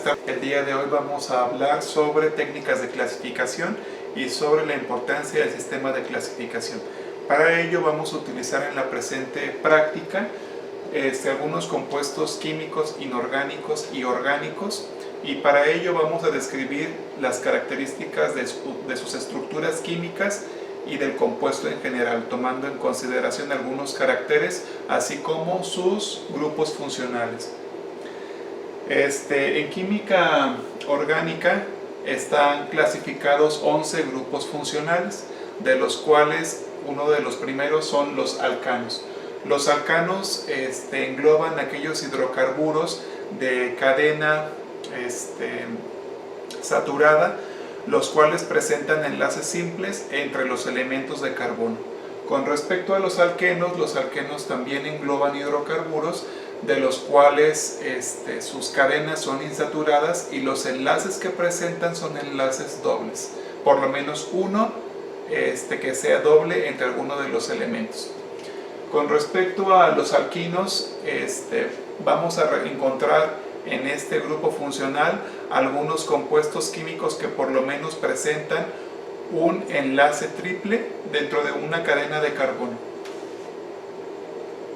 tardes. El día de hoy vamos a hablar sobre técnicas de clasificación y sobre la importancia del sistema de clasificación. Para ello vamos a utilizar en la presente práctica algunos compuestos químicos inorgánicos y orgánicos, y para ello vamos a describir las características de sus estructuras químicas y del compuesto en general, tomando en consideración algunos caracteres así como sus grupos funcionales. En química orgánica están clasificados 11 grupos funcionales, de los cuales uno de los primeros son los alcanos. Los alcanos engloban aquellos hidrocarburos de cadena saturada, los cuales presentan enlaces simples entre los elementos de carbono. Con respecto a los alquenos también engloban hidrocarburos, de los cuales sus cadenas son insaturadas y los enlaces que presentan son enlaces dobles, por lo menos uno que sea doble entre alguno de los elementos. Con respecto a los alquinos, vamos a encontrar en este grupo funcional algunos compuestos químicos que por lo menos presentan un enlace triple dentro de una cadena de carbono.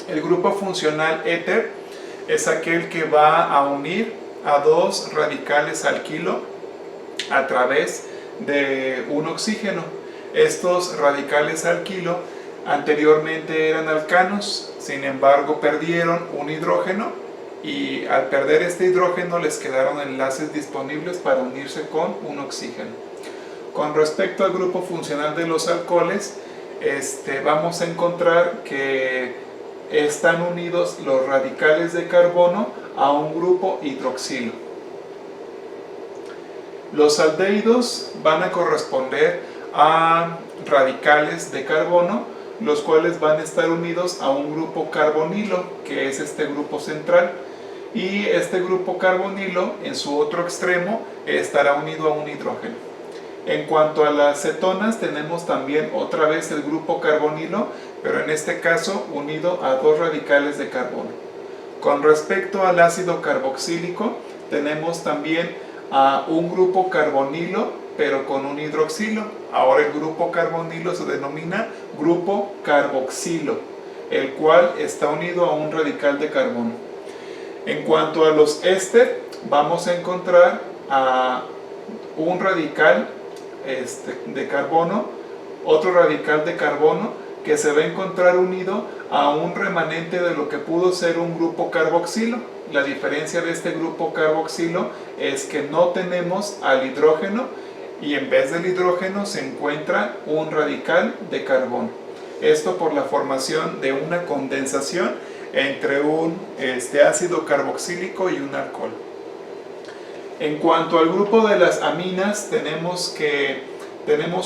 El grupo funcional éter es aquel que va a unir a dos radicales alquilo a través de un oxígeno. Estos radicales alquilo anteriormente eran alcanos, sin embargo perdieron un hidrógeno, y al perder este hidrógeno les quedaron enlaces disponibles para unirse con un oxígeno. Con respecto al grupo funcional de los alcoholes, vamos a encontrar que están unidos los radicales de carbono a un grupo hidroxilo. Los aldehídos van a corresponder a radicales de carbono, los cuales van a estar unidos a un grupo carbonilo, que es este grupo central, y este grupo carbonilo en su otro extremo estará unido a un hidrógeno. En cuanto a las cetonas, tenemos también otra vez el grupo carbonilo, pero en este caso unido a dos radicales de carbono. Con respecto al ácido carboxílico, tenemos también a un grupo carbonilo, pero con un hidroxilo. Ahora el grupo carbonilo se denomina grupo carboxilo, el cual está unido a un radical de carbono. En cuanto a los éster, vamos a encontrar a un radical de carbono, otro radical de carbono que se va a encontrar unido a un remanente de lo que pudo ser un grupo carboxilo. La diferencia de este grupo carboxilo es que no tenemos al hidrógeno, y en vez del hidrógeno se encuentra un radical de carbono. Esto por la formación de una condensación entre un ácido carboxílico y un alcohol. En cuanto al grupo de las aminas, tenemos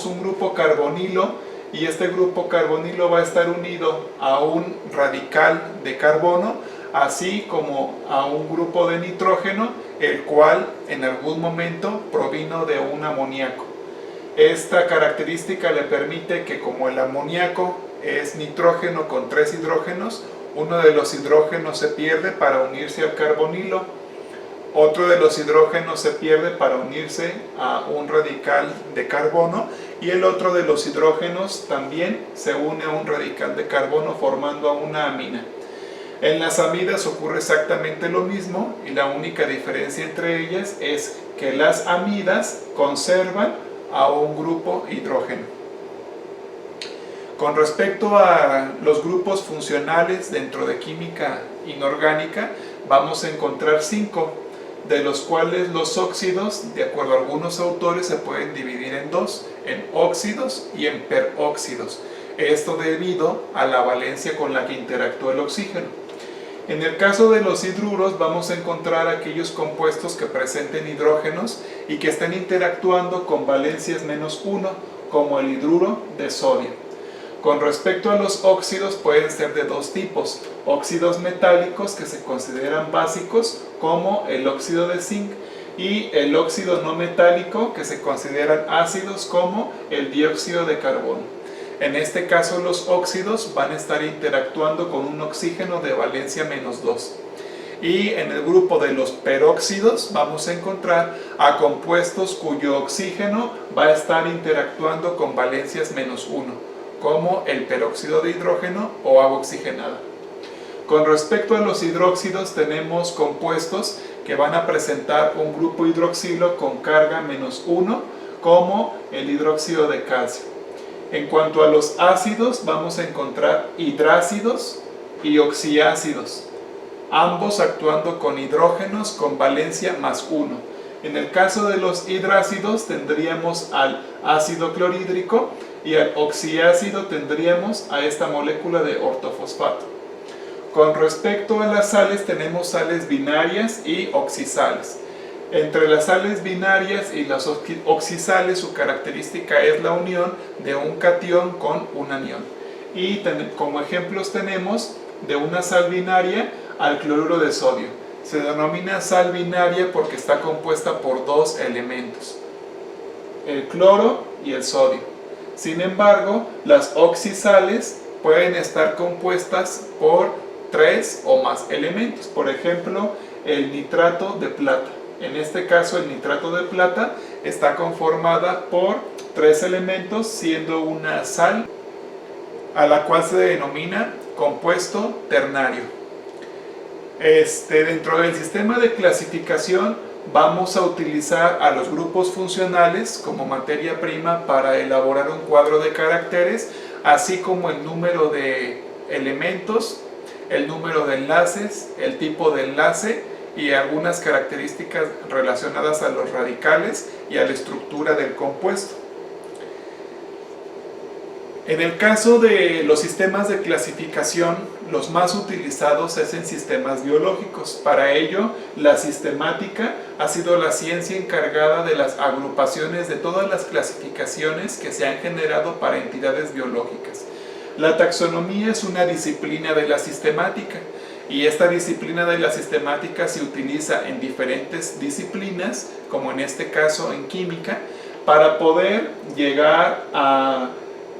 un grupo carbonilo, y este grupo carbonilo va a estar unido a un radical de carbono, así como a un grupo de nitrógeno, el cual en algún momento provino de un amoníaco. Esta característica le permite que, como el amoníaco es nitrógeno con 3 hidrógenos, uno de los hidrógenos se pierde para unirse al carbonilo, otro de los hidrógenos se pierde para unirse a un radical de carbono, y el otro de los hidrógenos también se une a un radical de carbono formando a una amina. En las amidas ocurre exactamente lo mismo, y la única diferencia entre ellas es que las amidas conservan a un grupo hidrógeno. Con respecto a los grupos funcionales dentro de química inorgánica, vamos a encontrar 5, de los cuales los óxidos, de acuerdo a algunos autores, se pueden dividir en dos, en óxidos y en peróxidos. Esto debido a la valencia con la que interactúa el oxígeno. En el caso de los hidruros, vamos a encontrar aquellos compuestos que presenten hidrógenos y que estén interactuando con valencias -1, como el hidruro de sodio. Con respecto a los óxidos, pueden ser de dos tipos: óxidos metálicos, que se consideran básicos, como el óxido de zinc, y el óxido no metálico, que se consideran ácidos, como el dióxido de carbono. En este caso, los óxidos van a estar interactuando con un oxígeno de valencia -2. Y en el grupo de los peróxidos vamos a encontrar a compuestos cuyo oxígeno va a estar interactuando con valencias -1, como el peróxido de hidrógeno o agua oxigenada. Con respecto a los hidróxidos, tenemos compuestos que van a presentar un grupo hidroxilo con carga -1, como el hidróxido de calcio. En cuanto a los ácidos, vamos a encontrar hidrácidos y oxiácidos, ambos actuando con hidrógenos con valencia +1. En el caso de los hidrácidos tendríamos al ácido clorhídrico y al oxiácido tendríamos a esta molécula de ortofosfato. Con respecto a las sales, tenemos sales binarias y oxisales. Entre las sales binarias y las oxisales, su característica es la unión de un catión con un anión. Y como ejemplos tenemos de una sal binaria al cloruro de sodio. Se denomina sal binaria porque está compuesta por dos elementos, el cloro y el sodio. Sin embargo, las oxisales pueden estar compuestas por 3 o más elementos. Por ejemplo, el nitrato de plata. En este caso, el nitrato de plata está conformada por 3 elementos, siendo una sal a la cual se denomina compuesto ternario. Dentro del sistema de clasificación vamos a utilizar a los grupos funcionales como materia prima para elaborar un cuadro de caracteres, así como el número de elementos, el número de enlaces, el tipo de enlace y algunas características relacionadas a los radicales y a la estructura del compuesto. En el caso de los sistemas de clasificación, los más utilizados es en sistemas biológicos. Para ello, la sistemática ha sido la ciencia encargada de las agrupaciones de todas las clasificaciones que se han generado para entidades biológicas. La taxonomía es una disciplina de la sistemática, y esta disciplina de la sistemática se utiliza en diferentes disciplinas, como en este caso en química, para poder llegar a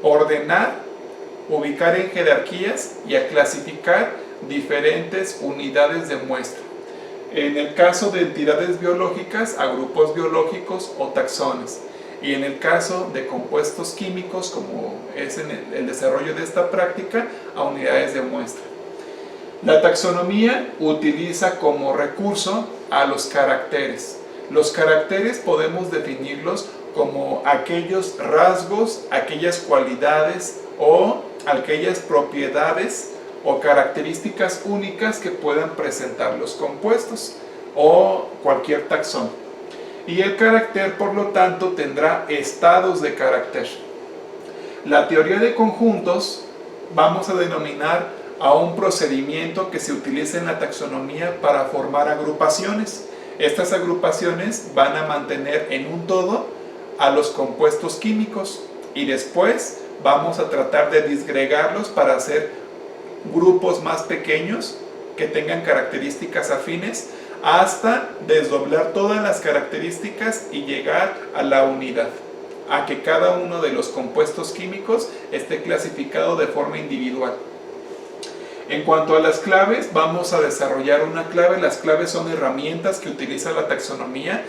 ordenar, ubicar en jerarquías y a clasificar diferentes unidades de muestra. En el caso de entidades biológicas, a grupos biológicos o taxones. Y en el caso de compuestos químicos, como es en el desarrollo de esta práctica, a unidades de muestra. La taxonomía utiliza como recurso a los caracteres. Los caracteres podemos definirlos como aquellos rasgos, aquellas cualidades o aquellas propiedades o características únicas que puedan presentar los compuestos o cualquier taxón. Y el carácter, por lo tanto, tendrá estados de carácter. La teoría de conjuntos vamos a denominar a un procedimiento que se utiliza en la taxonomía para formar agrupaciones. Estas agrupaciones van a mantener en un todo a los compuestos químicos y después vamos a tratar de disgregarlos para hacer grupos más pequeños que tengan características afines hasta desdoblar todas las características y llegar a la unidad, a que cada uno de los compuestos químicos esté clasificado de forma individual. En cuanto a las claves, vamos a desarrollar una clave. Las claves son herramientas que utiliza la taxonomía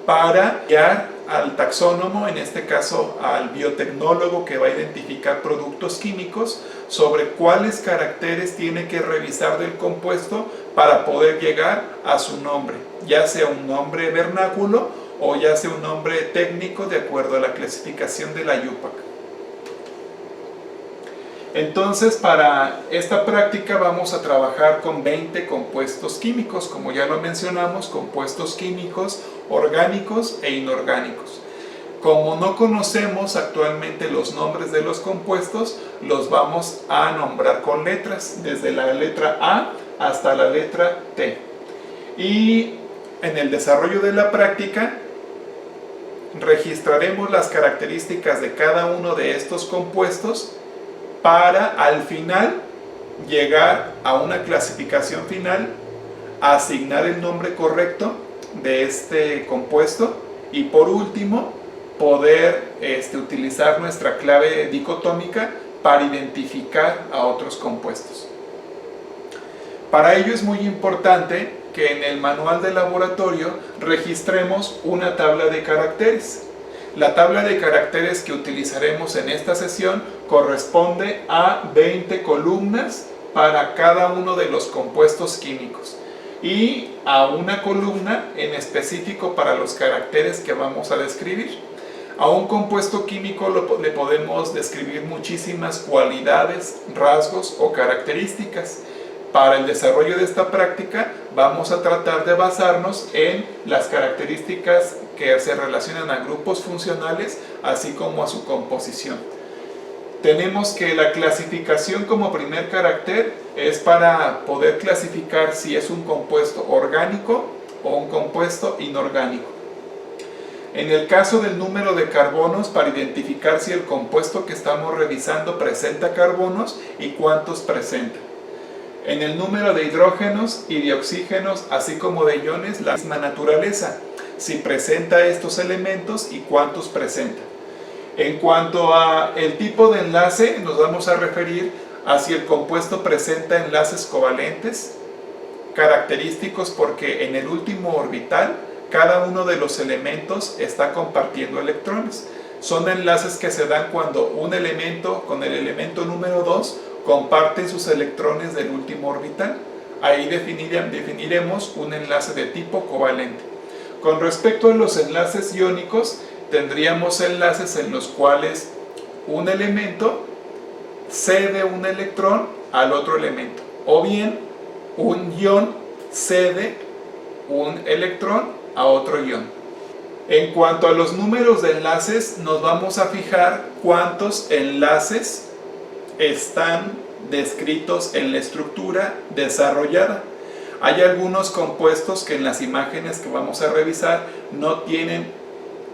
para guiar al taxónomo, en este caso al biotecnólogo que va a identificar productos químicos, sobre cuáles caracteres tiene que revisar del compuesto para poder llegar a su nombre, ya sea un nombre vernáculo o ya sea un nombre técnico de acuerdo a la clasificación de la IUPAC. Entonces, para esta práctica vamos a trabajar con 20 compuestos químicos, como ya lo mencionamos, compuestos químicos orgánicos e inorgánicos. Como no conocemos actualmente los nombres de los compuestos, los vamos a nombrar con letras, desde la letra A hasta la letra T. Y en el desarrollo de la práctica registraremos las características de cada uno de estos compuestos para al final llegar a una clasificación final, asignar el nombre correcto de este compuesto y por último poder utilizar nuestra clave dicotómica para identificar a otros compuestos. Para ello es muy importante que en el manual de laboratorio registremos una tabla de caracteres. La tabla de caracteres que utilizaremos en esta sesión corresponde a 20 columnas para cada uno de los compuestos químicos y a una columna en específico para los caracteres que vamos a describir. A un compuesto químico le podemos describir muchísimas cualidades, rasgos o características. Para el desarrollo de esta práctica vamos a tratar de basarnos en las características que se relacionan a grupos funcionales, así como a su composición. Tenemos que la clasificación como primer carácter es para poder clasificar si es un compuesto orgánico o un compuesto inorgánico. En el caso del número de carbonos, para identificar si el compuesto que estamos revisando presenta carbonos y cuántos presenta. En el número de hidrógenos y de oxígenos, así como de iones, la misma naturaleza, si presenta estos elementos y cuántos presenta. En cuanto a el tipo de enlace, nos vamos a referir a si el compuesto presenta enlaces covalentes, característicos porque en el último orbital cada uno de los elementos está compartiendo electrones. Son enlaces que se dan cuando un elemento con el elemento número 2 comparten sus electrones del último orbital. Ahí definiremos un enlace de tipo covalente. Con respecto a los enlaces iónicos, tendríamos enlaces en los cuales un elemento cede un electrón al otro elemento, o bien un ion cede un electrón a otro ion. En cuanto a los números de enlaces, nos vamos a fijar cuántos enlaces están descritos en la estructura desarrollada. Hay algunos compuestos que en las imágenes que vamos a revisar no tienen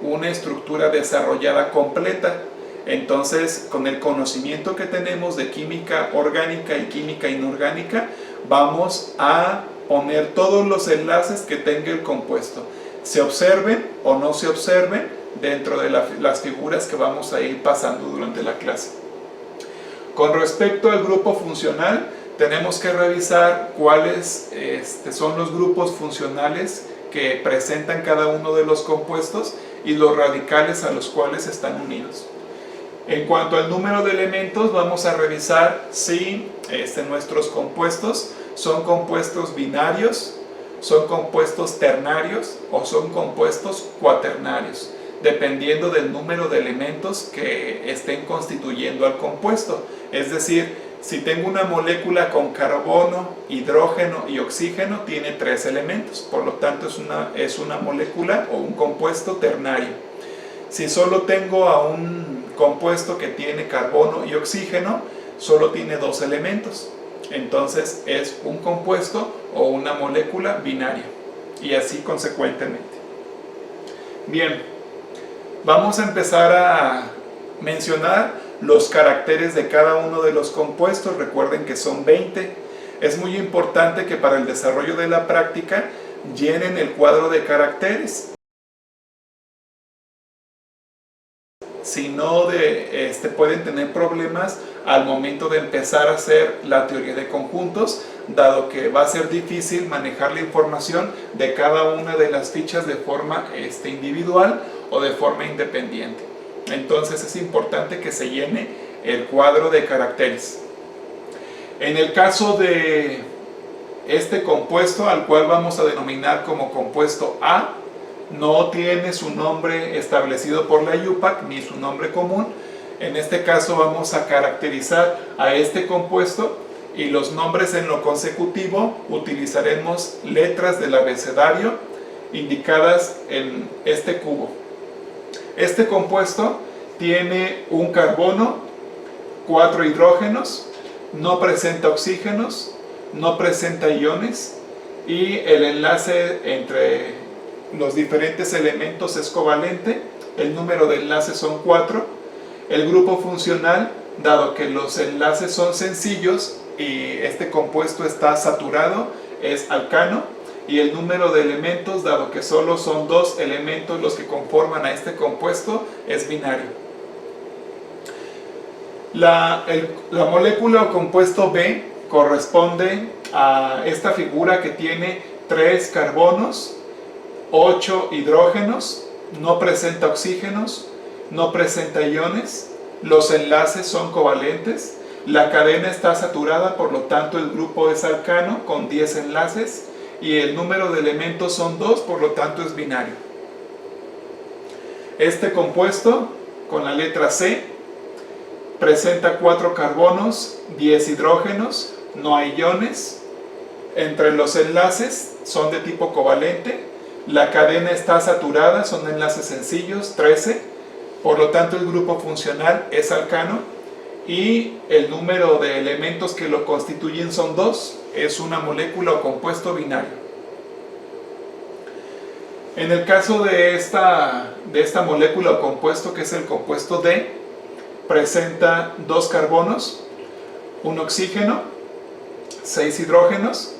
una estructura desarrollada completa. Entonces, con el conocimiento que tenemos de química orgánica y química inorgánica, vamos a poner todos los enlaces que tenga el compuesto, se observen o no se observen dentro de las figuras que vamos a ir pasando durante la clase. Con respecto al grupo funcional, tenemos que revisar cuáles son los grupos funcionales que presentan cada uno de los compuestos y los radicales a los cuales están unidos. En cuanto al número de elementos, vamos a revisar si nuestros compuestos son compuestos binarios, son compuestos ternarios o son compuestos cuaternarios, dependiendo del número de elementos que estén constituyendo al compuesto. Es decir, si tengo una molécula con carbono, hidrógeno y oxígeno, tiene 3 elementos, por lo tanto es una molécula o un compuesto ternario. Si solo tengo a un compuesto que tiene carbono y oxígeno, solo tiene 2 elementos, entonces es un compuesto o una molécula binaria, y así consecuentemente. Bien, vamos a empezar a mencionar los caracteres de cada uno de los compuestos. Recuerden que son 20. Es muy importante que para el desarrollo de la práctica llenen el cuadro de caracteres. Si no, pueden tener problemas al momento de empezar a hacer la teoría de conjuntos, dado que va a ser difícil manejar la información de cada una de las fichas de forma individual o de forma independiente. Entonces es importante que se llene el cuadro de caracteres. En el caso de este compuesto, al cual vamos a denominar como compuesto A, no tiene su nombre establecido por la IUPAC ni su nombre común. En este caso vamos a caracterizar a este compuesto y los nombres en lo consecutivo utilizaremos letras del abecedario indicadas en este cubo. Este compuesto tiene un carbono, 4 hidrógenos, no presenta oxígenos, no presenta iones y el enlace entre los diferentes elementos es covalente. El número de enlaces son 4. El grupo funcional, dado que los enlaces son sencillos y este compuesto está saturado, es alcano. Y el número de elementos, dado que solo son 2 elementos los que conforman a este compuesto, es binario. La molécula o compuesto B corresponde a esta figura que tiene 3 carbonos, 8 hidrógenos, no presenta oxígenos, no presenta iones, los enlaces son covalentes, la cadena está saturada, por lo tanto el grupo es alcano con 10 enlaces y el número de elementos son 2, por lo tanto es binario. Este compuesto con la letra C presenta 4 carbonos, 10 hidrógenos, no hay iones, entre los enlaces son de tipo covalente, la cadena está saturada, son enlaces sencillos, 13, por lo tanto el grupo funcional es alcano y el número de elementos que lo constituyen son 2, es una molécula o compuesto binario. En el caso de esta molécula o compuesto, que es el compuesto D, presenta 2 carbonos, 1 oxígeno, 6 hidrógenos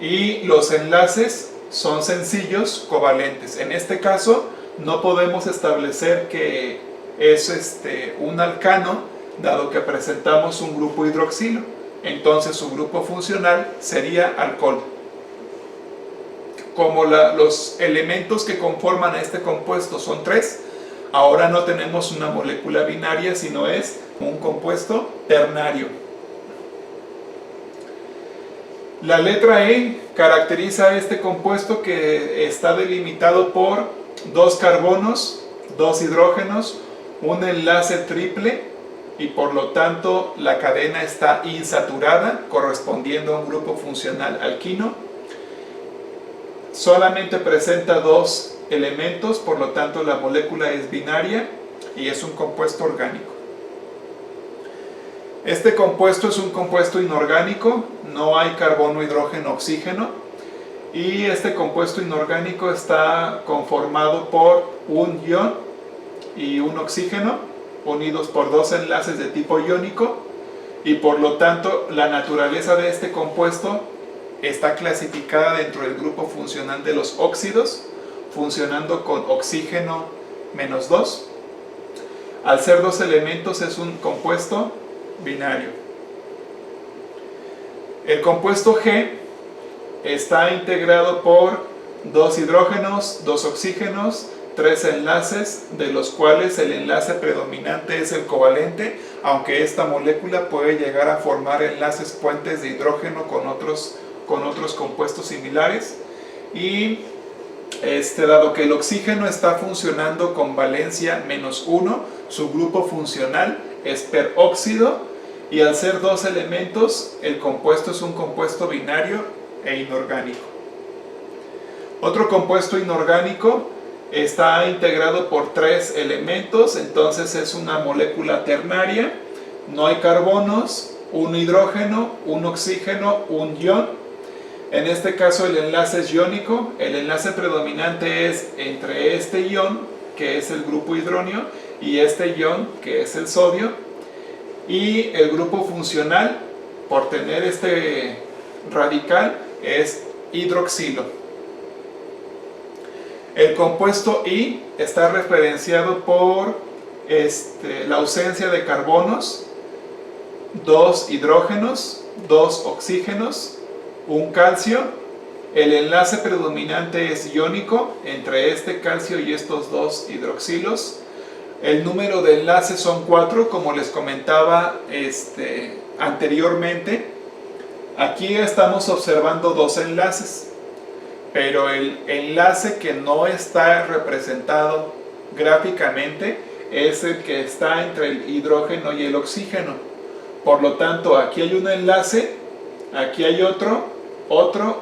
y los enlaces son sencillos, covalentes. En este caso no podemos establecer que es un alcano, dado que presentamos un grupo hidroxilo, entonces su grupo funcional sería alcohol. Como los elementos que conforman a este compuesto son 3, ahora no tenemos una molécula binaria, sino es un compuesto ternario. La letra E caracteriza a este compuesto que está delimitado por 2 carbonos, 2 hidrógenos, un enlace triple y por lo tanto la cadena está insaturada, correspondiendo a un grupo funcional alquino. Solamente presenta 2 elementos, por lo tanto la molécula es binaria y es un compuesto orgánico. Este compuesto es un compuesto inorgánico, no hay carbono, hidrógeno, oxígeno, y este compuesto inorgánico está conformado por un ion y un oxígeno unidos por 2 enlaces de tipo iónico, y por lo tanto la naturaleza de este compuesto está clasificada dentro del grupo funcional de los óxidos, funcionando con oxígeno menos 2. Al ser 2 elementos es un compuesto binario. El compuesto G está integrado por 2 hidrógenos, 2 oxígenos, 3 enlaces, de los cuales el enlace predominante es el covalente, aunque esta molécula puede llegar a formar enlaces puentes de hidrógeno con otros compuestos similares. Y dado que el oxígeno está funcionando con valencia menos 1, su grupo funcional es peróxido, y al ser 2 elementos, el compuesto es un compuesto binario e inorgánico. Otro compuesto inorgánico está integrado por 3 elementos, entonces es una molécula ternaria, no hay carbonos, un hidrógeno, un oxígeno, un ion. En este caso el enlace es iónico, el enlace predominante es entre este ion, que es el grupo hidronio, y este ion, que es el sodio, y el grupo funcional, por tener este radical, es hidroxilo. El compuesto I está referenciado por la ausencia de carbonos, 2 hidrógenos, 2 oxígenos, un calcio. El enlace predominante es iónico entre este calcio y estos 2 hidroxilos. El número de enlaces son 4, como les comentaba anteriormente. Aquí estamos observando 2 enlaces, pero el enlace que no está representado gráficamente es el que está entre el hidrógeno y el oxígeno. Por lo tanto, aquí hay un enlace, aquí hay otro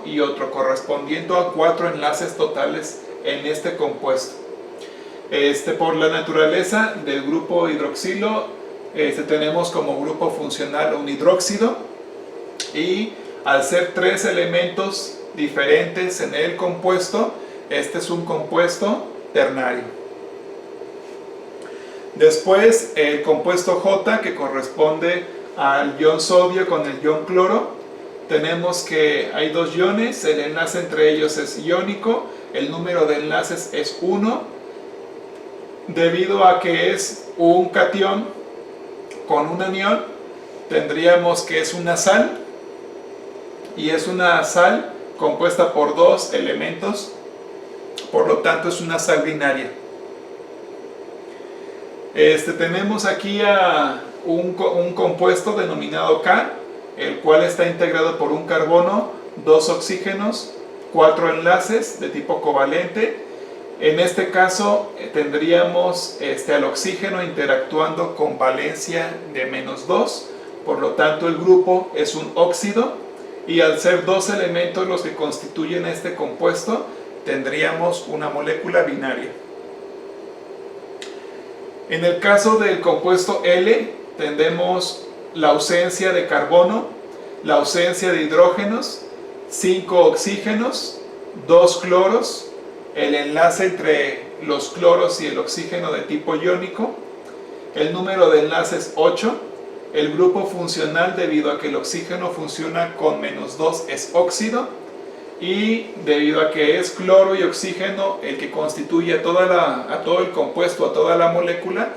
y otro, correspondiendo a 4 enlaces totales en este compuesto. Por la naturaleza del grupo hidroxilo, tenemos como grupo funcional un hidróxido, y al ser 3 elementos diferentes en el compuesto, este es un compuesto ternario. Después el compuesto J, que corresponde al ion sodio con el ion cloro. Tenemos que hay 2 iones, el enlace entre ellos es iónico, el número de enlaces es 1, debido a que es un catión con un anión, tendríamos que es una sal, y es una sal compuesta por dos elementos, por lo tanto es una sal binaria. Tenemos aquí a un compuesto denominado K, el cual está integrado por un carbono, dos oxígenos, 4 enlaces de tipo covalente. En este caso tendríamos al oxígeno interactuando con valencia de -2, por lo tanto el grupo es un óxido, y al ser dos elementos los que constituyen este compuesto, tendríamos una molécula binaria. En el caso del compuesto L, tendremos la ausencia de carbono, la ausencia de hidrógenos, 5 oxígenos, 2 cloros, el enlace entre los cloros y el oxígeno de tipo iónico, el número de enlaces 8, el grupo funcional debido a que el oxígeno funciona con -2 es óxido, y debido a que es cloro y oxígeno el que constituye a todo el compuesto, a toda la molécula,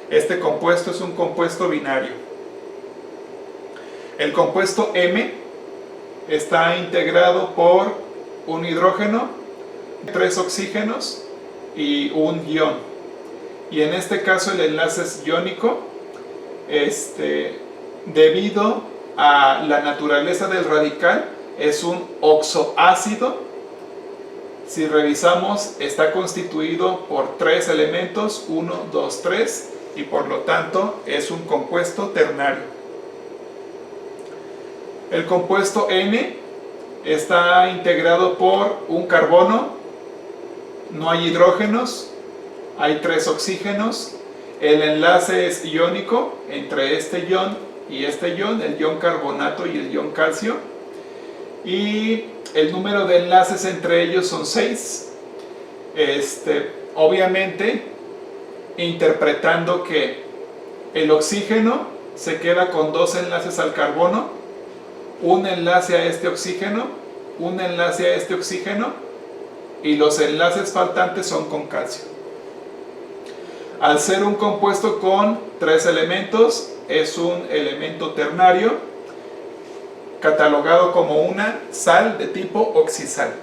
este compuesto es un compuesto binario. El compuesto M está integrado por un hidrógeno, 3 oxígenos y un ion. Y en este caso el enlace es iónico, debido a la naturaleza del radical, es un oxoácido. Si revisamos, está constituido por 3 elementos, 1, 2, 3, y por lo tanto es un compuesto ternario. El compuesto N está integrado por un carbono, no hay hidrógenos, hay 3 oxígenos, el enlace es iónico entre este ion y este ion, el ion carbonato y el ion calcio, y el número de enlaces entre ellos son 6. Obviamente interpretando que el oxígeno se queda con 2 enlaces al carbono, un enlace a este oxígeno, un enlace a este oxígeno, y los enlaces faltantes son con calcio. Al ser un compuesto con 3 elementos, es un elemento ternario, catalogado como una sal de tipo oxisal.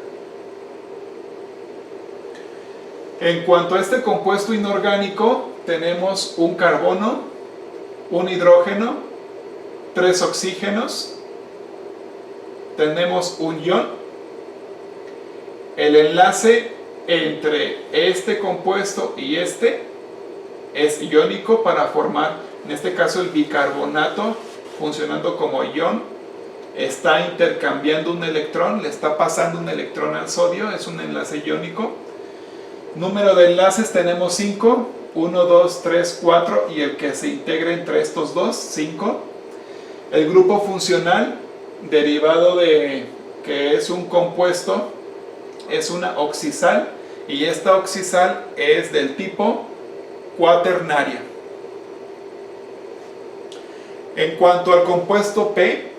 En cuanto a este compuesto inorgánico, tenemos un carbono, un hidrógeno, 3 oxígenos, tenemos un ion. El enlace entre este compuesto y este es iónico para formar, en este caso, el bicarbonato, funcionando como ion. Está intercambiando un electrón, le está pasando un electrón al sodio, es un enlace iónico. Número de enlaces tenemos 5, 1, 2, 3, 4, y el que se integra entre estos dos, 5. El grupo funcional, derivado de que es un compuesto, es una oxisal, y esta oxisal es del tipo cuaternaria. En cuanto al compuesto P,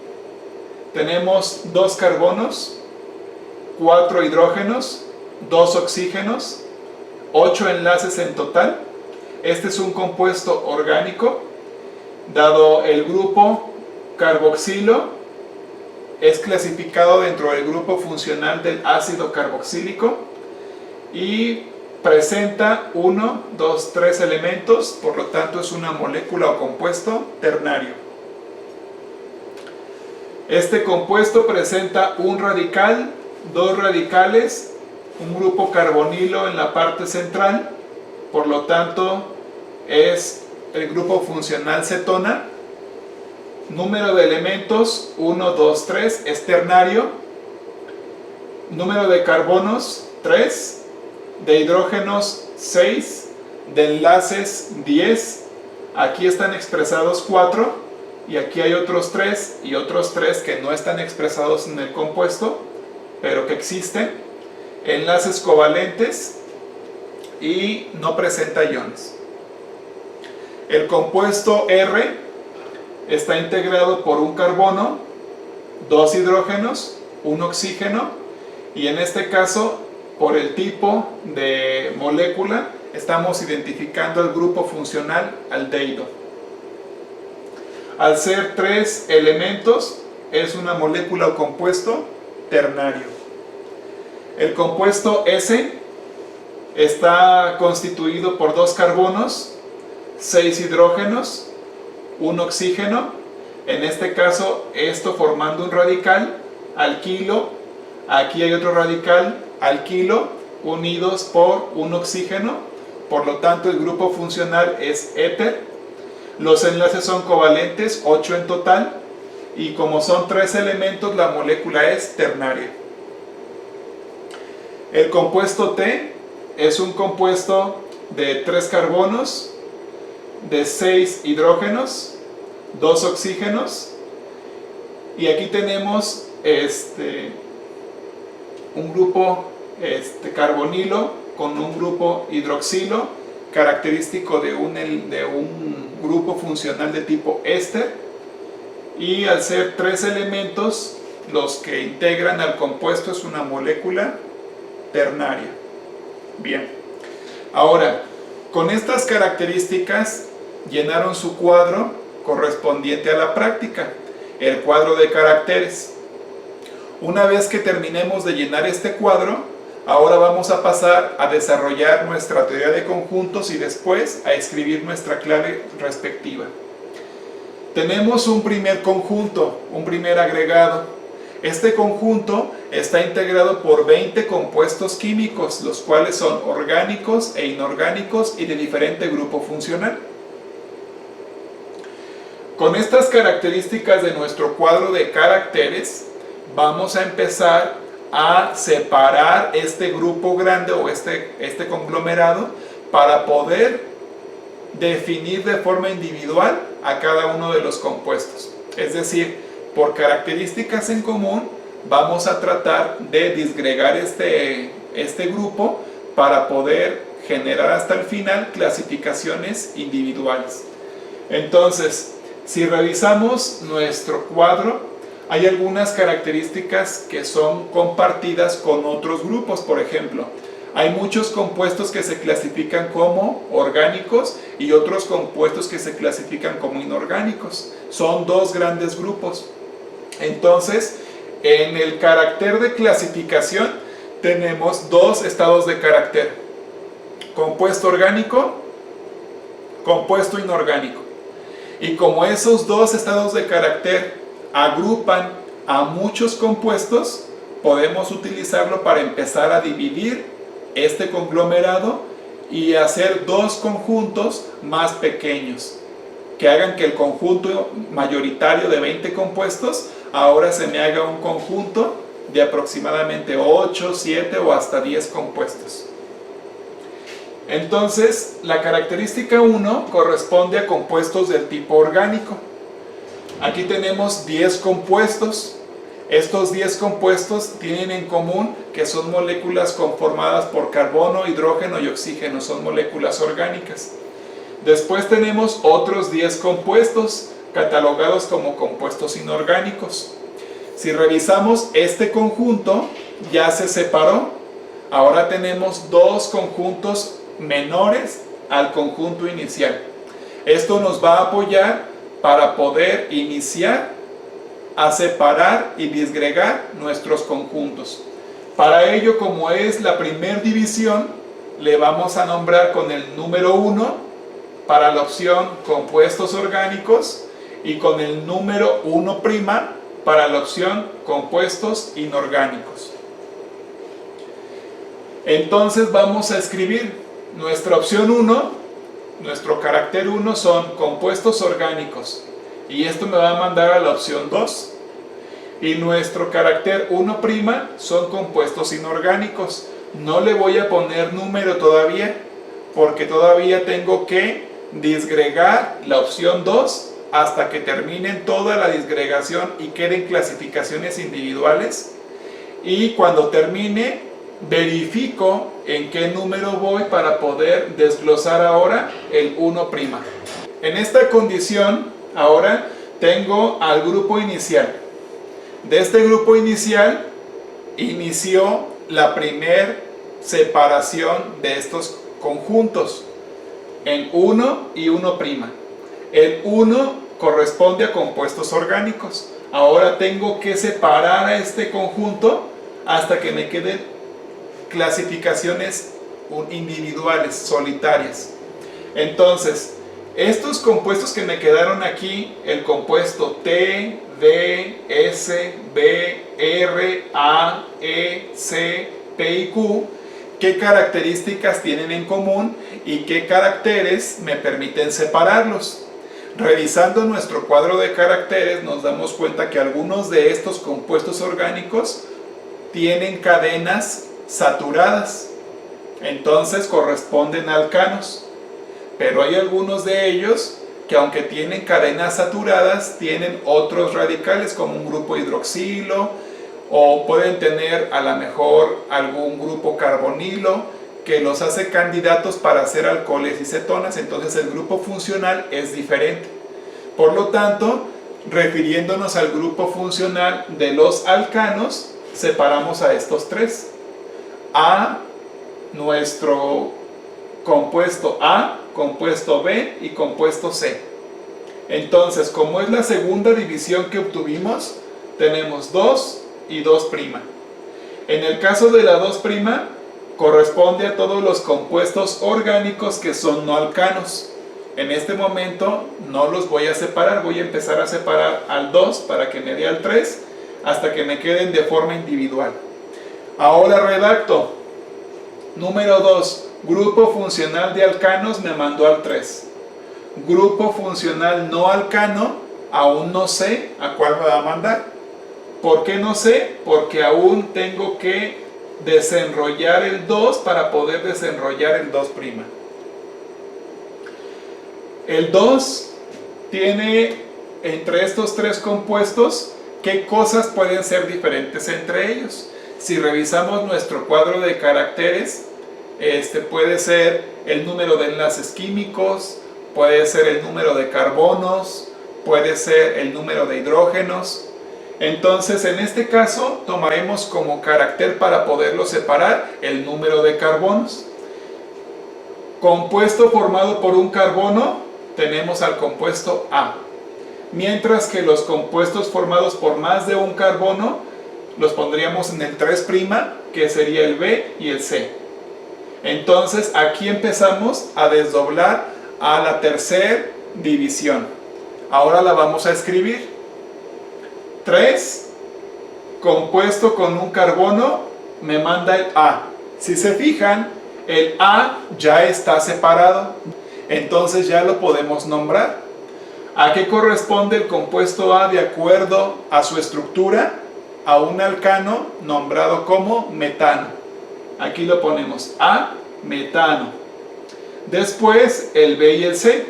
tenemos 2 carbonos, 4 hidrógenos, 2 oxígenos, 8 enlaces en total. Este es un compuesto orgánico, dado el grupo carboxilo, es clasificado dentro del grupo funcional del ácido carboxílico y presenta 1, 2, 3 elementos, por lo tanto es una molécula o compuesto ternario. Este compuesto presenta un radical, 2 radicales, un grupo carbonilo en la parte central, por lo tanto es el grupo funcional cetona. Número de elementos 1, 2, 3, es ternario. Número de carbonos 3, de hidrógenos 6, de enlaces 10. Aquí están expresados 4. Y aquí hay otros 3 y otros 3 que no están expresados en el compuesto, pero que existen. Enlaces covalentes y no presenta iones. El compuesto R está integrado por un carbono, 2 hidrógenos, un oxígeno, y en este caso, por el tipo de molécula, estamos identificando el grupo funcional aldehído. Al ser 3 elementos, es una molécula o compuesto ternario. El compuesto S está constituido por 2 carbonos, 6 hidrógenos, 1 oxígeno. En este caso, esto formando un radical, alquilo. Aquí hay otro radical, alquilo, unidos por un oxígeno. Por lo tanto, el grupo funcional es éter. Los enlaces son covalentes, 8 en total. Y como son 3 elementos, la molécula es ternaria. El compuesto T es un compuesto de 3 carbonos, de 6 hidrógenos, 2 oxígenos. Y aquí tenemos un grupo carbonilo con un grupo hidroxilo, característico de un grupo funcional de tipo éster. Y al ser 3 elementos, los que integran al compuesto es una molécula ternaria. Bien, ahora, con estas características llenaron su cuadro correspondiente a la práctica, el cuadro de caracteres. Una vez que terminemos de llenar este cuadro, ahora vamos a pasar a desarrollar nuestra teoría de conjuntos y después a escribir nuestra clave respectiva. Tenemos un primer conjunto, un primer agregado. Este conjunto está integrado por 20 compuestos químicos, los cuales son orgánicos e inorgánicos y de diferente grupo funcional. Con estas características de nuestro cuadro de caracteres, vamos a empezar a separar este grupo grande o este conglomerado para poder definir de forma individual a cada uno de los compuestos. Es decir, por características en común, vamos a tratar de disgregar este grupo para poder generar hasta el final clasificaciones individuales. Entonces, si revisamos nuestro cuadro, hay algunas características que son compartidas con otros grupos. Por ejemplo, hay muchos compuestos que se clasifican como orgánicos y otros compuestos que se clasifican como inorgánicos. Son 2 grandes grupos. Entonces, en el carácter de clasificación tenemos 2 estados de carácter: compuesto orgánico, compuesto inorgánico. Y como esos 2 estados de carácter agrupan a muchos compuestos, podemos utilizarlo para empezar a dividir este conglomerado y hacer 2 conjuntos más pequeños que hagan que el conjunto mayoritario de 20 compuestos ahora se me haga un conjunto de aproximadamente 8, 7 o hasta 10 compuestos. Entonces, la característica 1 corresponde a compuestos del tipo orgánico. Aquí tenemos 10 compuestos. Estos 10 compuestos tienen en común que son moléculas conformadas por carbono, hidrógeno y oxígeno, son moléculas orgánicas. Después tenemos otros 10 compuestos catalogados como compuestos inorgánicos. Si revisamos este conjunto, ya se separó. Ahora tenemos 2 conjuntos menores al conjunto inicial. Esto nos va a apoyar para poder iniciar a separar y disgregar nuestros conjuntos. Para ello, como es la primera división, le vamos a nombrar con el número 1 para la opción compuestos orgánicos y con el número 1' para la opción compuestos inorgánicos. Entonces vamos a escribir nuestra opción 1, nuestro carácter 1 son compuestos orgánicos, y esto me va a mandar a la opción 2. Y nuestro carácter 1' son compuestos inorgánicos. No le voy a poner número todavía, porque todavía tengo que disgregar la opción 2 hasta que terminen toda la disgregación y queden clasificaciones individuales. Y cuando termine, verifico en qué número voy para poder desglosar ahora el 1'. En esta condición, ahora tengo al grupo inicial. De este grupo inicial inició la primera separación de estos conjuntos en 1 y 1'. El 1 corresponde a compuestos orgánicos. Ahora tengo que separar a este conjunto hasta que me queden clasificaciones individuales, solitarias. Entonces, estos compuestos que me quedaron aquí, el compuesto T, D, S, B, R, A, E, C, P y Q, ¿qué características tienen en común y qué caracteres me permiten separarlos? Revisando nuestro cuadro de caracteres nos damos cuenta que algunos de estos compuestos orgánicos tienen cadenas saturadas, entonces corresponden a alcanos. Pero hay algunos de ellos que, aunque tienen cadenas saturadas, tienen otros radicales como un grupo hidroxilo, o pueden tener a lo mejor algún grupo carbonilo que los hace candidatos para hacer alcoholes y cetonas. Entonces el grupo funcional es diferente. Por lo tanto, refiriéndonos al grupo funcional de los alcanos, separamos a estos tres: a nuestro compuesto A, compuesto B y compuesto C. Entonces, como es la segunda división que obtuvimos, tenemos 2 y 2'. En el caso de la 2', corresponde a todos los compuestos orgánicos que son no alcanos. En este momento no los voy a separar, voy a empezar a separar al 2 para que me dé al 3, hasta que me queden de forma individual. Ahora redacto. Número 2. Grupo funcional de alcanos me mandó al 3. Grupo funcional no alcano, aún no sé a cuál me va a mandar. ¿Por qué no sé? Porque aún tengo que desenrollar el 2 para poder desenrollar el 2'. El 2 tiene entre estos tres compuestos, ¿qué cosas pueden ser diferentes entre ellos? Si revisamos nuestro cuadro de caracteres, puede ser el número de enlaces químicos, puede ser el número de carbonos, puede ser el número de hidrógenos. Entonces, en este caso, tomaremos como carácter para poderlo separar el número de carbonos. Compuesto formado por un carbono, tenemos al compuesto A. Mientras que los compuestos formados por más de un carbono, los pondríamos en el 3', que sería el B y el C. Entonces, aquí empezamos a desdoblar a la tercera división. Ahora la vamos a escribir. 3, compuesto con un carbono, me manda el A. Si se fijan, el A ya está separado, entonces ya lo podemos nombrar. ¿A qué corresponde el compuesto A de acuerdo a su estructura? A un alcano nombrado como metano. Aquí lo ponemos, A, metano. Después el B y el C.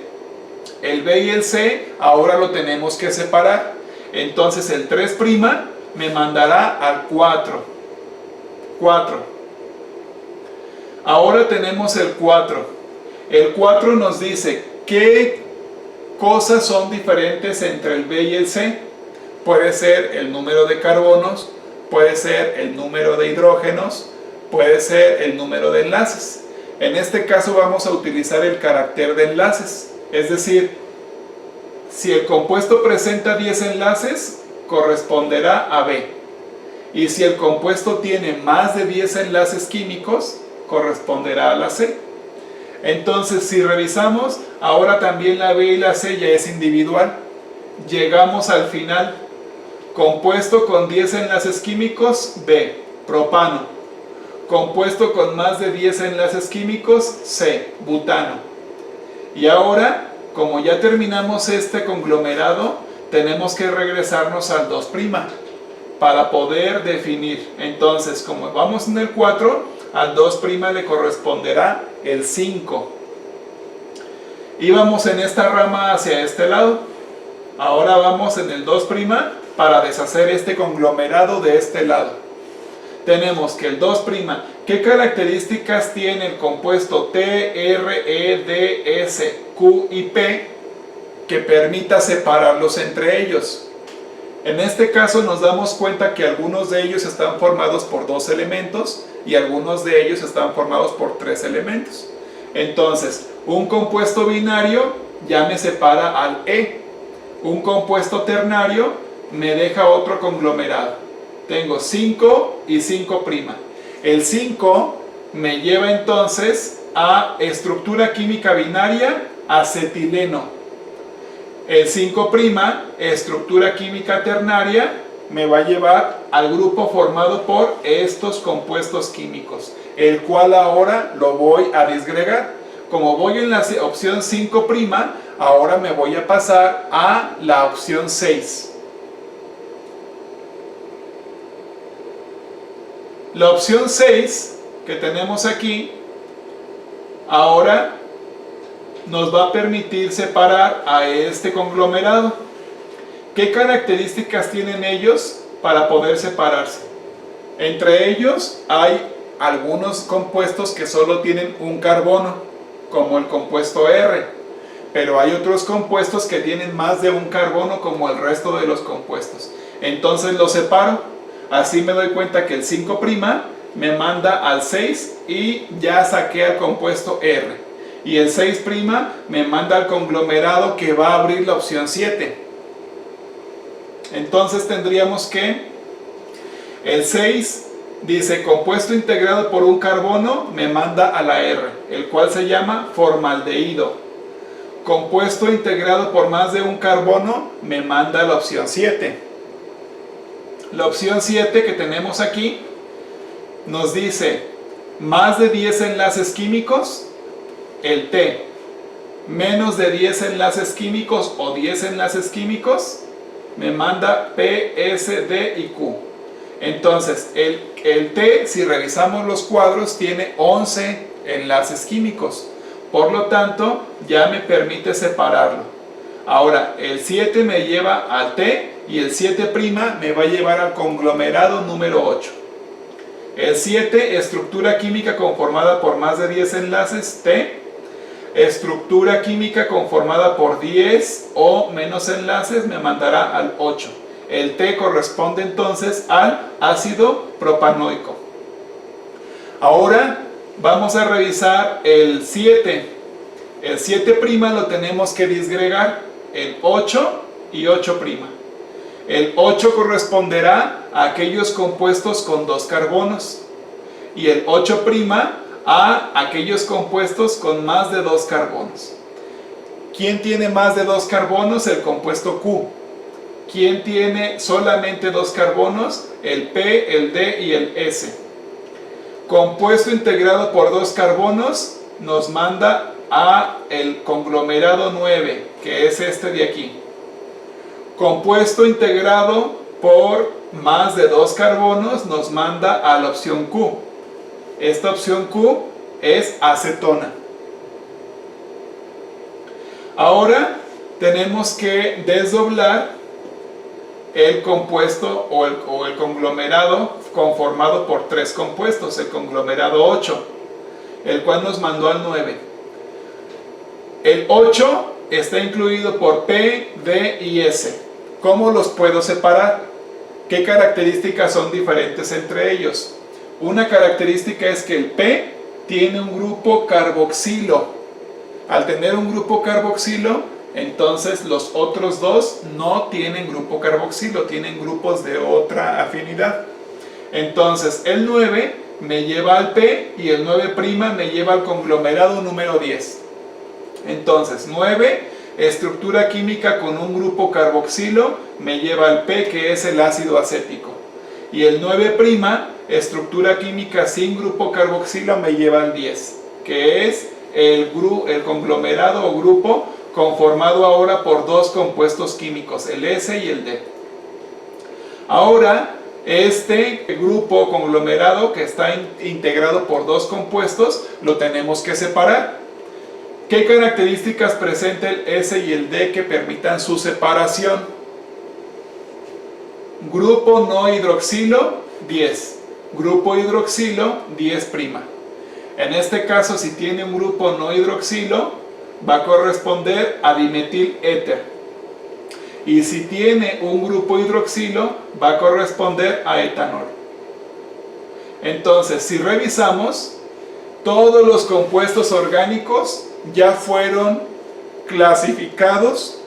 El B y el C ahora lo tenemos que separar. Entonces el 3' me mandará al 4. 4. Ahora tenemos el 4. El 4 nos dice qué cosas son diferentes entre el B y el C. Puede ser el número de carbonos, puede ser el número de hidrógenos, puede ser el número de enlaces. En este caso vamos a utilizar el carácter de enlaces, es decir, si el compuesto presenta 10 enlaces, corresponderá a B. Y si el compuesto tiene más de 10 enlaces químicos, corresponderá a la C. Entonces, si revisamos, ahora también la B y la C ya es individual. Llegamos al final. Compuesto con 10 enlaces químicos, B, propano. Compuesto con más de 10 enlaces químicos, C, butano. Y ahora, como ya terminamos este conglomerado, tenemos que regresarnos al 2' para poder definir. Entonces, como vamos en el 4, al 2' le corresponderá el 5. Íbamos en esta rama hacia este lado. Ahora vamos en el 2' para deshacer este conglomerado de este lado. Tenemos que el 2', ¿qué características tiene el compuesto T, R, E, D, S, Q y P que permita separarlos entre ellos? En este caso nos damos cuenta que algunos de ellos están formados por 2 elementos y algunos de ellos están formados por 3 elementos. Entonces, un compuesto binario ya me separa al E. Un compuesto ternario me deja otro conglomerado. Tengo 5 y 5'. El 5 me lleva entonces a estructura química binaria acetileno. El 5', estructura química ternaria, me va a llevar al grupo formado por estos compuestos químicos, el cual ahora lo voy a disgregar. Como voy en la opción 5', ahora me voy a pasar a la opción 6. La opción 6 que tenemos aquí, ahora nos va a permitir separar a este conglomerado. ¿Qué características tienen ellos para poder separarse? Entre ellos hay algunos compuestos que solo tienen un carbono, como el compuesto R, pero hay otros compuestos que tienen más de un carbono, como el resto de los compuestos. Entonces los separo. Así me doy cuenta que el 5' me manda al 6 y ya saqué al compuesto R. Y el 6' me manda al conglomerado que va a abrir la opción 7. Entonces tendríamos que el 6 dice compuesto integrado por un carbono, me manda a la R, el cual se llama formaldehído. Compuesto integrado por más de un carbono, me manda a la opción 7. La opción 7 que tenemos aquí nos dice más de 10 enlaces químicos, el T. Menos de 10 enlaces químicos o 10 enlaces químicos, me manda P, S, D y Q. Entonces, el T, si revisamos los cuadros, tiene 11 enlaces químicos. Por lo tanto, ya me permite separarlo. Ahora, el 7 me lleva al T y el 7' me va a llevar al conglomerado número 8. El 7, estructura química conformada por más de 10 enlaces, T. Estructura química conformada por 10 o menos enlaces, me mandará al 8. El T corresponde entonces al ácido propanoico. Ahora vamos a revisar el 7. El 7' lo tenemos que disgregar en 8 y 8'. El 8 corresponderá a aquellos compuestos con 2 carbonos y el 8' a aquellos compuestos con más de 2 carbonos. ¿Quién tiene más de 2 carbonos? El compuesto Q. ¿Quién tiene solamente 2 carbonos? El P, el D y el S. Compuesto integrado por 2 carbonos nos manda a el conglomerado 9, que es este de aquí. Compuesto integrado por más de 2 carbonos nos manda a la opción Q. Esta opción Q es acetona. Ahora tenemos que desdoblar el compuesto o el conglomerado conformado por 3 compuestos, el conglomerado 8, el cual nos mandó al 9. El 8 está incluido por P, D y S. ¿Cómo los puedo separar? ¿Qué características son diferentes entre ellos? Una característica es que el P tiene un grupo carboxilo. Al tener un grupo carboxilo, entonces los otros dos no tienen grupo carboxilo, tienen grupos de otra afinidad. Entonces el 9 me lleva al P y el 9' me lleva al conglomerado número 10. Entonces 9, estructura química con un grupo carboxilo, me lleva al P, que es el ácido acético. Y el 9', estructura química sin grupo carboxilo, me lleva al 10, que es el conglomerado o grupo conformado ahora por 2 compuestos químicos, el S y el D. Ahora, este grupo conglomerado que está integrado por 2 compuestos, lo tenemos que separar. ¿Qué características presenta el S y el D que permitan su separación? Grupo no hidroxilo, 10. Grupo hidroxilo, 10'. En este caso, si tiene un grupo no hidroxilo, va a corresponder a dimetil éter. Y si tiene un grupo hidroxilo, va a corresponder a etanol. Entonces, si revisamos, todos los compuestos orgánicos ya fueron clasificados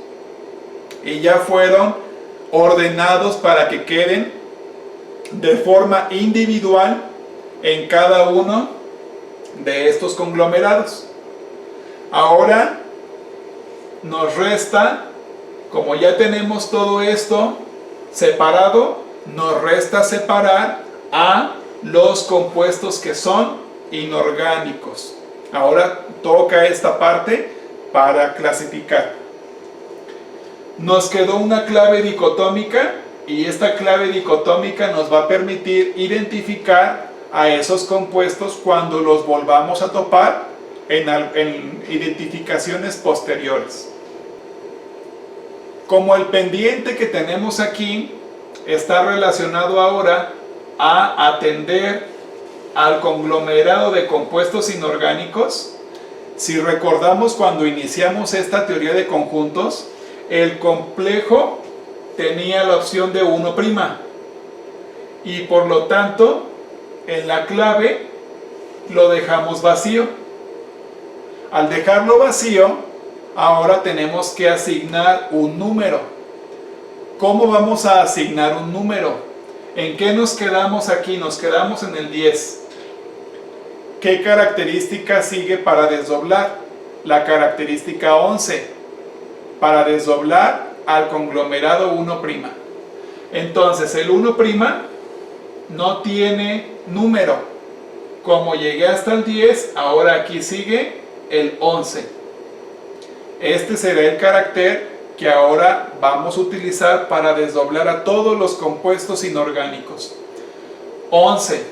y ya fueron ordenados para que queden de forma individual en cada uno de estos conglomerados. Ahora nos resta, como ya tenemos todo esto separado, nos resta separar a los compuestos que son inorgánicos. Ahora toca esta parte para clasificar. Nos quedó una clave dicotómica y esta clave dicotómica nos va a permitir identificar a esos compuestos cuando los volvamos a topar en identificaciones posteriores. Como el pendiente que tenemos aquí está relacionado ahora a atender al conglomerado de compuestos inorgánicos, si recordamos cuando iniciamos esta teoría de conjuntos, el complejo tenía la opción de 1' y por lo tanto en la clave lo dejamos vacío. Al dejarlo vacío, ahora tenemos que asignar un número. ¿Cómo vamos a asignar un número? ¿En qué nos quedamos aquí? Nos quedamos en el 10. ¿Qué característica sigue para desdoblar? La característica 11. Para desdoblar al conglomerado 1'. Entonces el 1' no tiene número. Como llegué hasta el 10, ahora aquí sigue el 11. Este será el carácter que ahora vamos a utilizar para desdoblar a todos los compuestos inorgánicos. 11.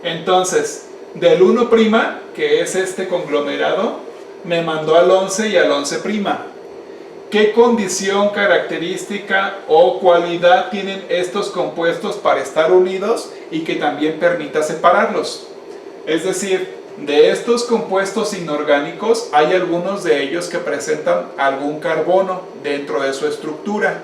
Entonces, del 1', que es este conglomerado, me mandó al 11 y al 11'. ¿Qué condición, característica o cualidad tienen estos compuestos para estar unidos y que también permita separarlos? Es decir, de estos compuestos inorgánicos hay algunos de ellos que presentan algún carbono dentro de su estructura.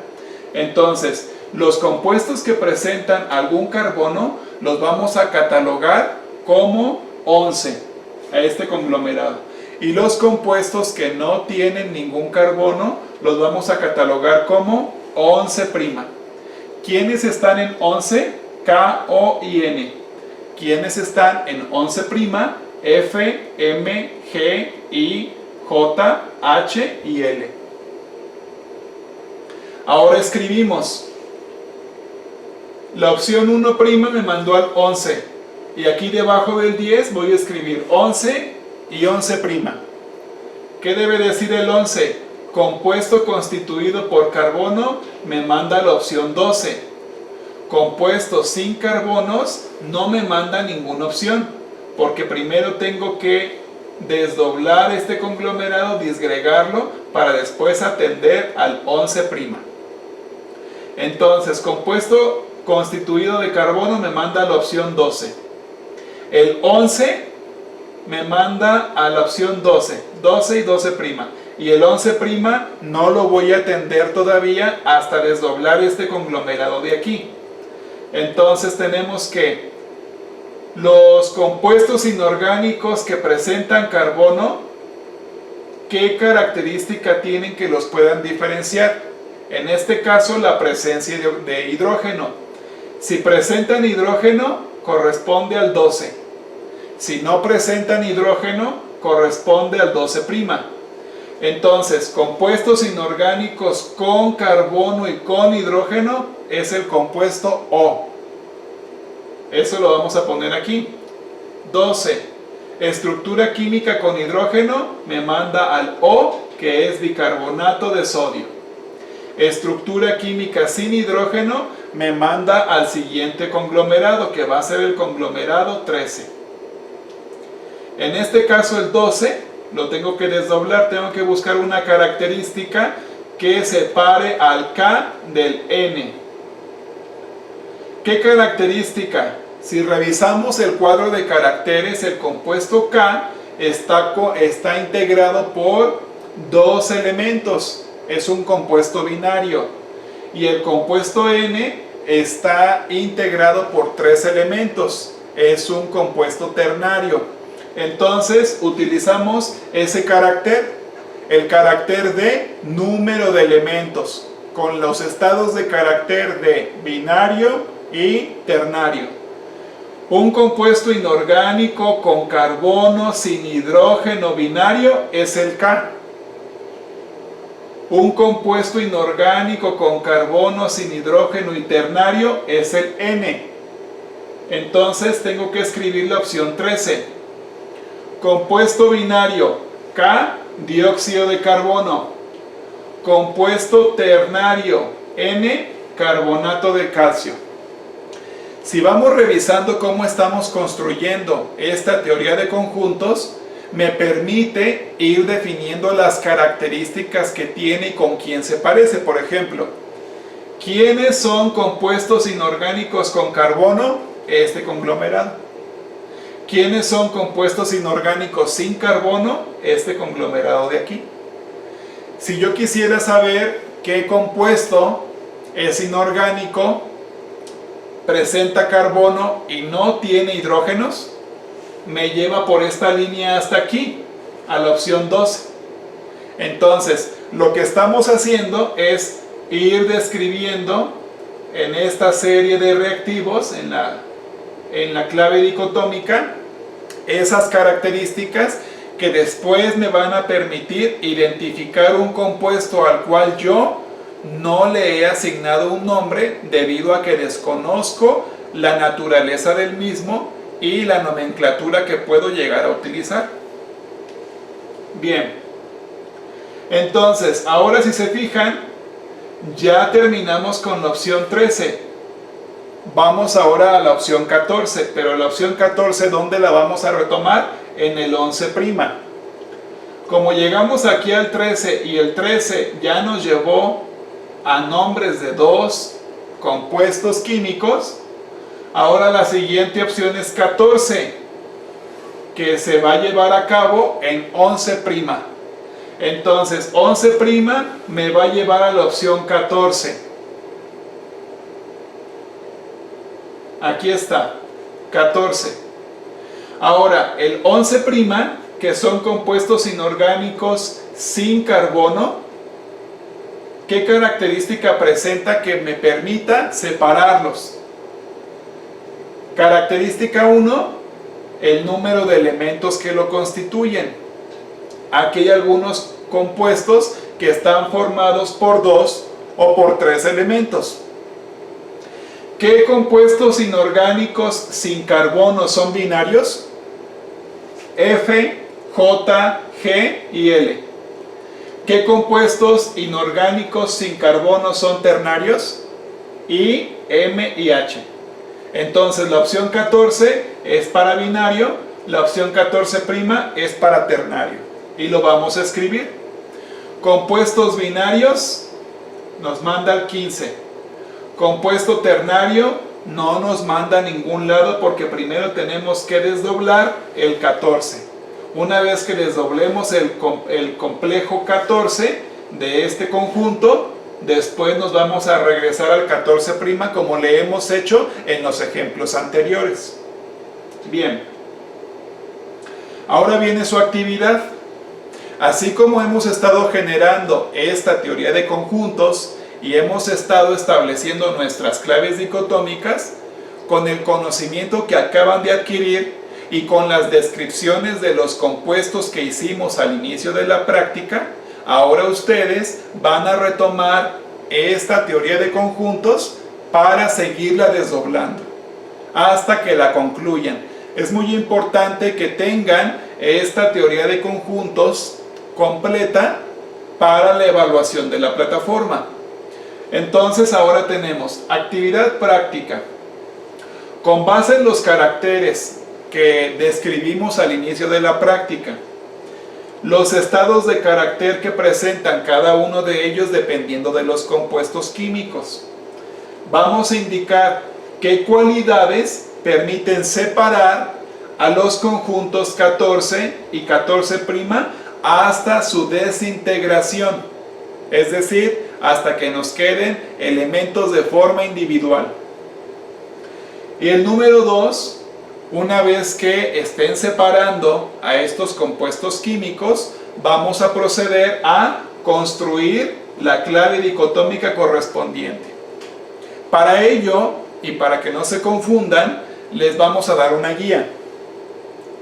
Entonces, los compuestos que presentan algún carbono los vamos a catalogar como 11 a este conglomerado. Y los compuestos que no tienen ningún carbono los vamos a catalogar como 11'. ¿Quiénes están en 11? K, O y N. ¿Quiénes están en 11'? F, M, G, I, J, H y L. Ahora escribimos. La opción 1' me mandó al 11. Y aquí debajo del 10 voy a escribir 11 y 11'. ¿Qué debe decir el 11? Compuesto constituido por carbono me manda la opción 12. Compuesto sin carbonos no me manda ninguna opción, porque primero tengo que desdoblar este conglomerado, disgregarlo, para después atender al 11'. Entonces, compuesto constituido de carbono me manda la opción 12. El 11 me manda a la opción 12, 12 y 12'. Y el 11' no lo voy a atender todavía hasta desdoblar este conglomerado de aquí. Entonces tenemos que los compuestos inorgánicos que presentan carbono, ¿qué característica tienen que los puedan diferenciar? En este caso, la presencia de hidrógeno. Si presentan hidrógeno, corresponde al 12. Si no presentan hidrógeno, corresponde al 12'. Entonces, compuestos inorgánicos con carbono y con hidrógeno es el compuesto O. Eso lo vamos a poner aquí. 12. Estructura química con hidrógeno me manda al O, que es bicarbonato de sodio. Estructura química sin hidrógeno me manda al siguiente conglomerado, que va a ser el conglomerado 13. En este caso el 12 lo tengo que desdoblar, tengo que buscar una característica que separe al K del N. ¿Qué característica? Si revisamos el cuadro de caracteres, el compuesto K está integrado por dos elementos, es un compuesto binario, y el compuesto N está integrado por tres elementos, es un compuesto ternario. Entonces utilizamos ese carácter, el carácter de número de elementos, con los estados de carácter de binario y ternario. Un compuesto inorgánico con carbono sin hidrógeno binario es el K. Un compuesto inorgánico con carbono sin hidrógeno y ternario es el N. Entonces tengo que escribir la opción 13. Compuesto binario K, dióxido de carbono. Compuesto ternario N, carbonato de calcio. Si vamos revisando cómo estamos construyendo esta teoría de conjuntos, me permite ir definiendo las características que tiene y con quién se parece. Por ejemplo, ¿quiénes son compuestos inorgánicos con carbono? Este conglomerado. ¿Quiénes son compuestos inorgánicos sin carbono? Este conglomerado de aquí. Si yo quisiera saber qué compuesto es inorgánico, presenta carbono y no tiene hidrógenos, me lleva por esta línea hasta aquí, a la opción 12. Entonces, lo que estamos haciendo es ir describiendo en esta serie de reactivos, en la clave dicotómica, esas características que después me van a permitir identificar un compuesto al cual yo no le he asignado un nombre debido a que desconozco la naturaleza del mismo y la nomenclatura que puedo llegar a utilizar. Bien, entonces ahora si se fijan, ya terminamos con la opción 13. Vamos ahora a la opción 14, pero la opción 14, ¿dónde la vamos a retomar? En el 11'. Como llegamos aquí al 13 y el 13 ya nos llevó a nombres de dos compuestos químicos, ahora la siguiente opción es 14, que se va a llevar a cabo en 11'. Entonces 11' me va a llevar a la opción 14. Aquí está, 14. Ahora, el 11', que son compuestos inorgánicos sin carbono, ¿qué característica presenta que me permita separarlos? Característica 1, el número de elementos que lo constituyen. Aquí hay algunos compuestos que están formados por 2 o por 3 elementos. ¿Qué compuestos inorgánicos sin carbono son binarios? F, J, G y L. ¿Qué compuestos inorgánicos sin carbono son ternarios? I, M y H. Entonces la opción 14 es para binario, la opción 14' es para ternario. Y lo vamos a escribir. Compuestos binarios nos manda al 15. Compuesto ternario no nos manda a ningún lado porque primero tenemos que desdoblar el 14. Una vez que desdoblemos el complejo 14 de este conjunto, después nos vamos a regresar al 14' como le hemos hecho en los ejemplos anteriores. Bien, ahora viene su actividad. Así como hemos estado generando esta teoría de conjuntos y hemos estado estableciendo nuestras claves dicotómicas, con el conocimiento que acaban de adquirir y con las descripciones de los compuestos que hicimos al inicio de la práctica, ahora ustedes van a retomar esta teoría de conjuntos para seguirla desdoblando hasta que la concluyan. Es muy importante que tengan esta teoría de conjuntos completa para la evaluación de la plataforma. Entonces ahora tenemos actividad práctica. Con base en los caracteres que describimos al inicio de la práctica, los estados de carácter que presentan cada uno de ellos dependiendo de los compuestos químicos, vamos a indicar qué cualidades permiten separar a los conjuntos 14 y 14' hasta su desintegración, es decir, hasta que nos queden elementos de forma individual. Y el número 2, una vez que estén separando a estos compuestos químicos, vamos a proceder a construir la clave dicotómica correspondiente. Para ello, y para que no se confundan, les vamos a dar una guía.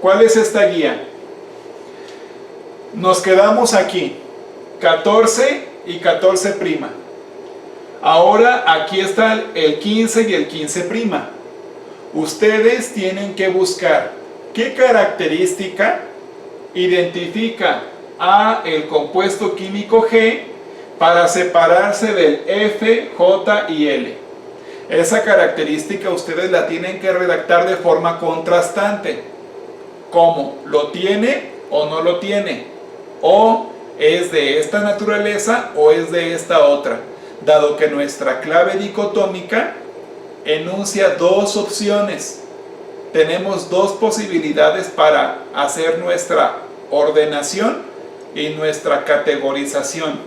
¿Cuál es esta guía? Nos quedamos aquí, 14 y 14'. Ahora aquí está el 15 y el 15'. Ustedes tienen que buscar qué característica identifica a el compuesto químico G para separarse del F, J y L. Esa característica ustedes la tienen que redactar de forma contrastante. ¿Cómo? ¿Lo tiene o no lo tiene? ¿O es de esta naturaleza o es de esta otra? Dado que nuestra clave dicotómica enuncia dos opciones. Tenemos dos posibilidades para hacer nuestra ordenación y nuestra categorización.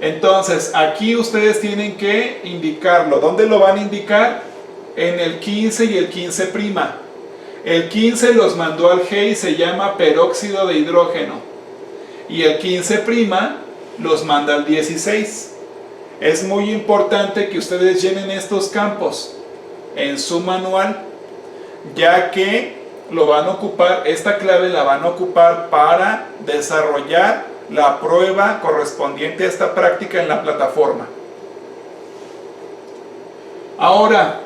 Entonces, aquí ustedes tienen que indicarlo. ¿Dónde lo van a indicar? En el 15 y el 15'. El 15 los mandó al G y se llama peróxido de hidrógeno. Y el 15' los manda al 16. Es muy importante que ustedes llenen estos campos en su manual, ya que lo van a ocupar, esta clave la van a ocupar para desarrollar la prueba correspondiente a esta práctica en la plataforma. Ahora,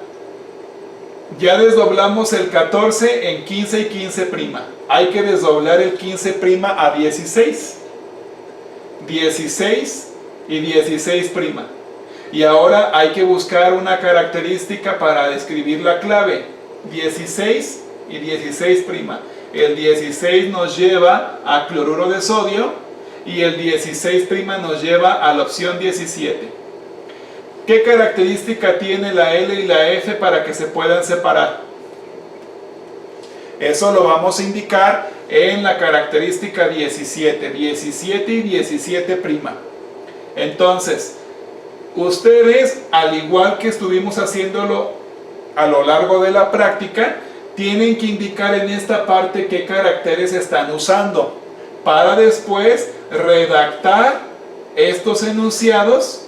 ya desdoblamos el 14 en 15 y 15'. Hay que desdoblar el 15' a 16. 16 y 16'. Y ahora hay que buscar una característica para describir la clave. 16 y 16'. El 16 nos lleva a cloruro de sodio y el 16' nos lleva a la opción 17. ¿Qué característica tiene la L y la F para que se puedan separar? Eso lo vamos a indicar en la característica 17. 17 y 17'. Entonces, ustedes, al igual que estuvimos haciéndolo a lo largo de la práctica, tienen que indicar en esta parte qué caracteres están usando para después redactar estos enunciados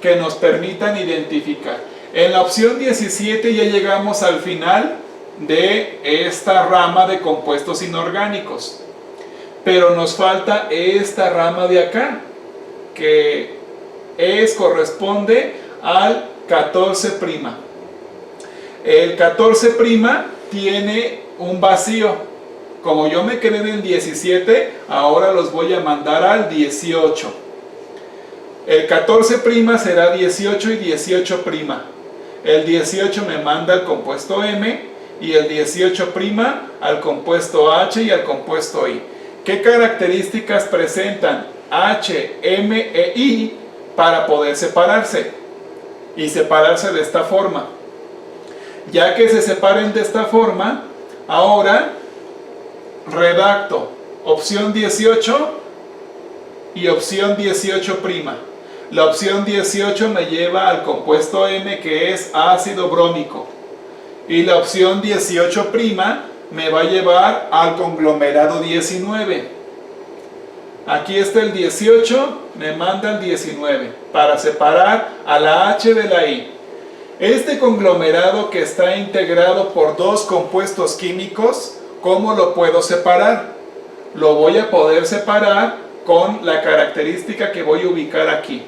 que nos permitan identificar. En la opción 17 ya llegamos al final de esta rama de compuestos inorgánicos, pero nos falta esta rama de acá, que corresponde al 14'. El 14' tiene un vacío. Como yo me quedé en el 17, ahora los voy a mandar al 18. El 14' será 18 y 18'. El 18 me manda al compuesto M y el 18' al compuesto H y al compuesto I. ¿Qué características presentan H, M e I para poder separarse? Y separarse de esta forma. Ya que se separen de esta forma, ahora redacto opción 18 y opción 18'. La opción 18 me lleva al compuesto M, que es ácido brómico, y la opción 18' me va a llevar al conglomerado 19. Aquí está el 18, me manda el 19 para separar a la H de la I. Este conglomerado que está integrado por dos compuestos químicos, ¿cómo lo puedo separar? Lo voy a poder separar con la característica que voy a ubicar aquí.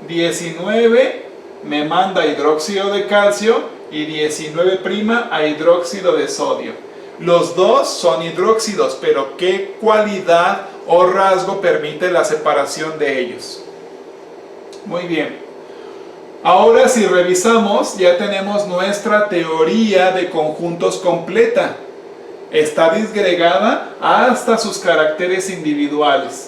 19 me manda hidróxido de calcio y 19' a hidróxido de sodio. Los dos son hidróxidos, pero ¿qué cualidad o rasgo permite la separación de ellos? Muy bien. Ahora, si revisamos, ya tenemos nuestra teoría de conjuntos completa. Está disgregada hasta sus caracteres individuales.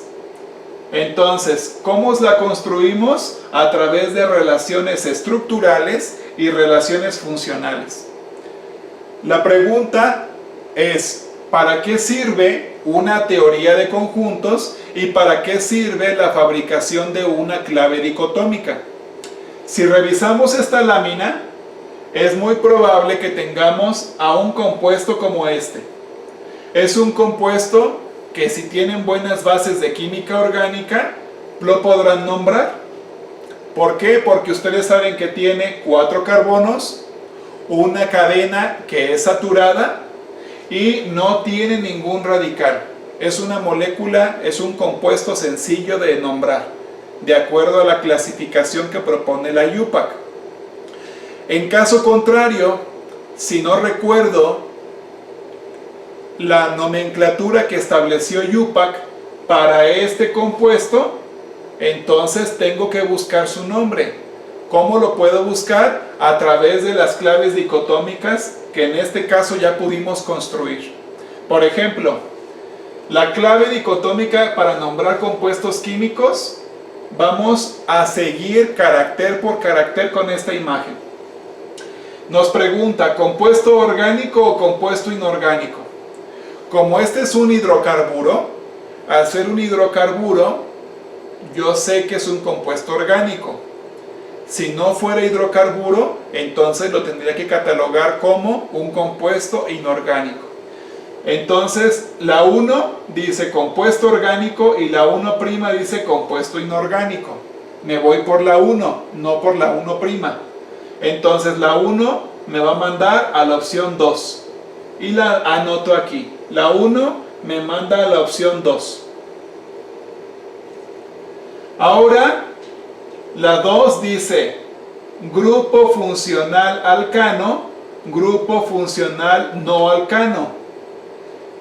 Entonces, ¿cómo la construimos? A través de relaciones estructurales y relaciones funcionales. La pregunta es, ¿para qué sirve una teoría de conjuntos y para qué sirve la fabricación de una clave dicotómica? Si revisamos esta lámina, es muy probable que tengamos a un compuesto como este. Es un compuesto que, si tienen buenas bases de química orgánica, lo podrán nombrar. ¿Por qué? Porque ustedes saben que tiene 4 carbonos, una cadena que es saturada y no tiene ningún radical. Es una molécula, es un compuesto sencillo de nombrar, de acuerdo a la clasificación que propone la IUPAC. En caso contrario, si no recuerdo la nomenclatura que estableció IUPAC para este compuesto, entonces tengo que buscar su nombre. ¿Cómo lo puedo buscar? A través de las claves dicotómicas que en este caso ya pudimos construir. Por ejemplo, la clave dicotómica para nombrar compuestos químicos, vamos a seguir carácter por carácter con esta imagen. Nos pregunta, ¿compuesto orgánico o compuesto inorgánico? Como este es un hidrocarburo, al ser un hidrocarburo, yo sé que es un compuesto orgánico. Si no fuera hidrocarburo, entonces lo tendría que catalogar como un compuesto inorgánico. Entonces, la 1 dice compuesto orgánico y la 1' dice compuesto inorgánico. Me voy por la 1, no por la 1'. Entonces, la 1 me va a mandar a la opción 2. Y la anoto aquí. La 1 me manda a la opción 2. Ahora, la 2 dice grupo funcional alcano, grupo funcional no alcano.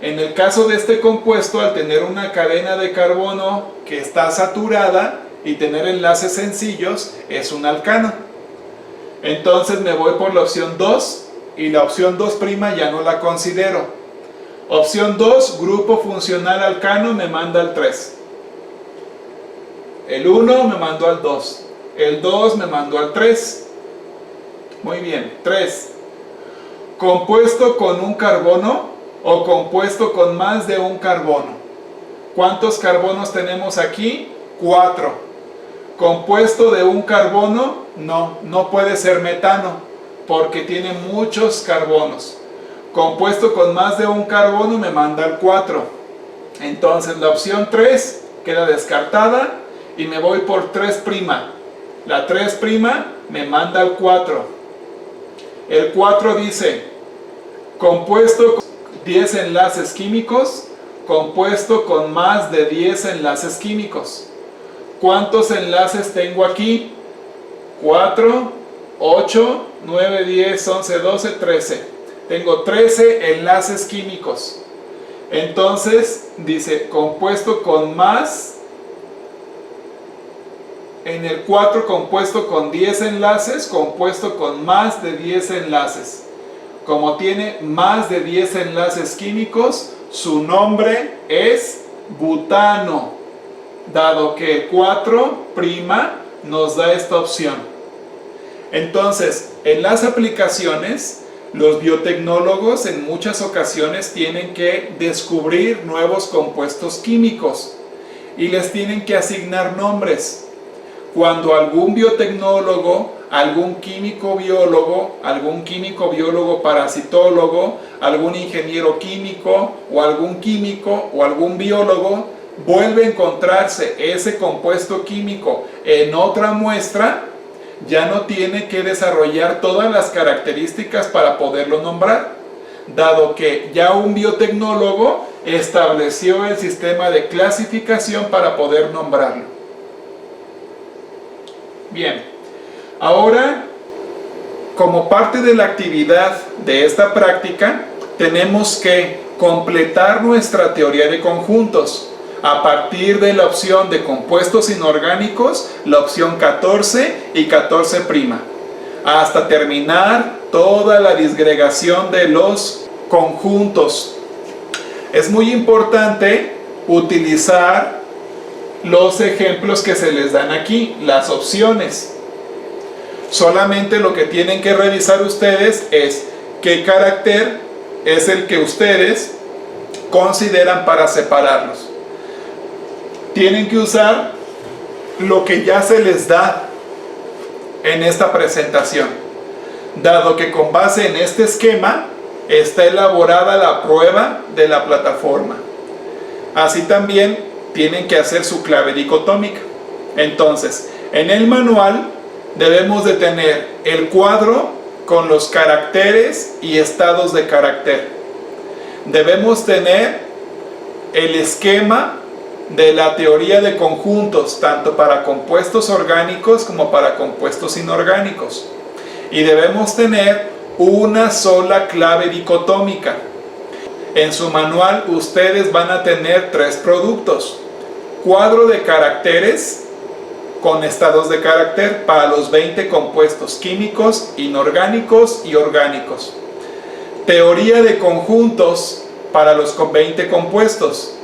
En el caso de este compuesto, al tener una cadena de carbono que está saturada y tener enlaces sencillos, es un alcano. Entonces me voy por la opción 2 y la opción 2' ya no la considero. Opción 2, grupo funcional alcano, me manda al 3. El 1 me mandó al 2. El 2 me mandó al 3. Muy bien, 3. Compuesto con un carbono o compuesto con más de un carbono. ¿Cuántos carbonos tenemos aquí? 4. Compuesto de un carbono, no puede ser metano, porque tiene muchos carbonos. Compuesto con más de un carbono me manda al 4. Entonces la opción 3 queda descartada y me voy por 3'. La 3' me manda al 4. El 4 dice compuesto con 10 enlaces químicos, compuesto con más de 10 enlaces químicos. ¿Cuántos enlaces tengo aquí? 4, 8, 9, 10, 11, 12, 13. Tengo 13 enlaces químicos. Entonces dice compuesto con más. En el 4 compuesto con 10 enlaces, compuesto con más de 10 enlaces. Como tiene más de 10 enlaces químicos, su nombre es butano, dado que el 4' nos da esta opción. Entonces, en las aplicaciones, los biotecnólogos en muchas ocasiones tienen que descubrir nuevos compuestos químicos y les tienen que asignar nombres. Cuando algún biotecnólogo, algún químico biólogo parasitólogo, algún ingeniero químico o algún biólogo vuelve a encontrarse ese compuesto químico en otra muestra, ya no tiene que desarrollar todas las características para poderlo nombrar, dado que ya un biotecnólogo estableció el sistema de clasificación para poder nombrarlo. Bien, ahora, como parte de la actividad de esta práctica, tenemos que completar nuestra teoría de conjuntos a partir de la opción de compuestos inorgánicos, la opción 14 y 14', hasta terminar toda la disgregación de los conjuntos. Es muy importante utilizar los ejemplos que se les dan aquí, las opciones. Solamente lo que tienen que revisar ustedes es qué carácter es el que ustedes consideran para separarlos. Tienen que usar lo que ya se les da en esta presentación, dado que con base en este esquema está elaborada la prueba de la plataforma. Así también tienen que hacer su clave dicotómica. Entonces, en el manual debemos de tener el cuadro con los caracteres y estados de carácter. Debemos tener el esquema de la teoría de conjuntos, tanto para compuestos orgánicos como para compuestos inorgánicos. Y debemos tener una sola clave dicotómica. En su manual ustedes van a tener 3 productos: cuadro de caracteres con estados de carácter para los 20 compuestos químicos, inorgánicos y orgánicos; teoría de conjuntos para los 20 compuestos;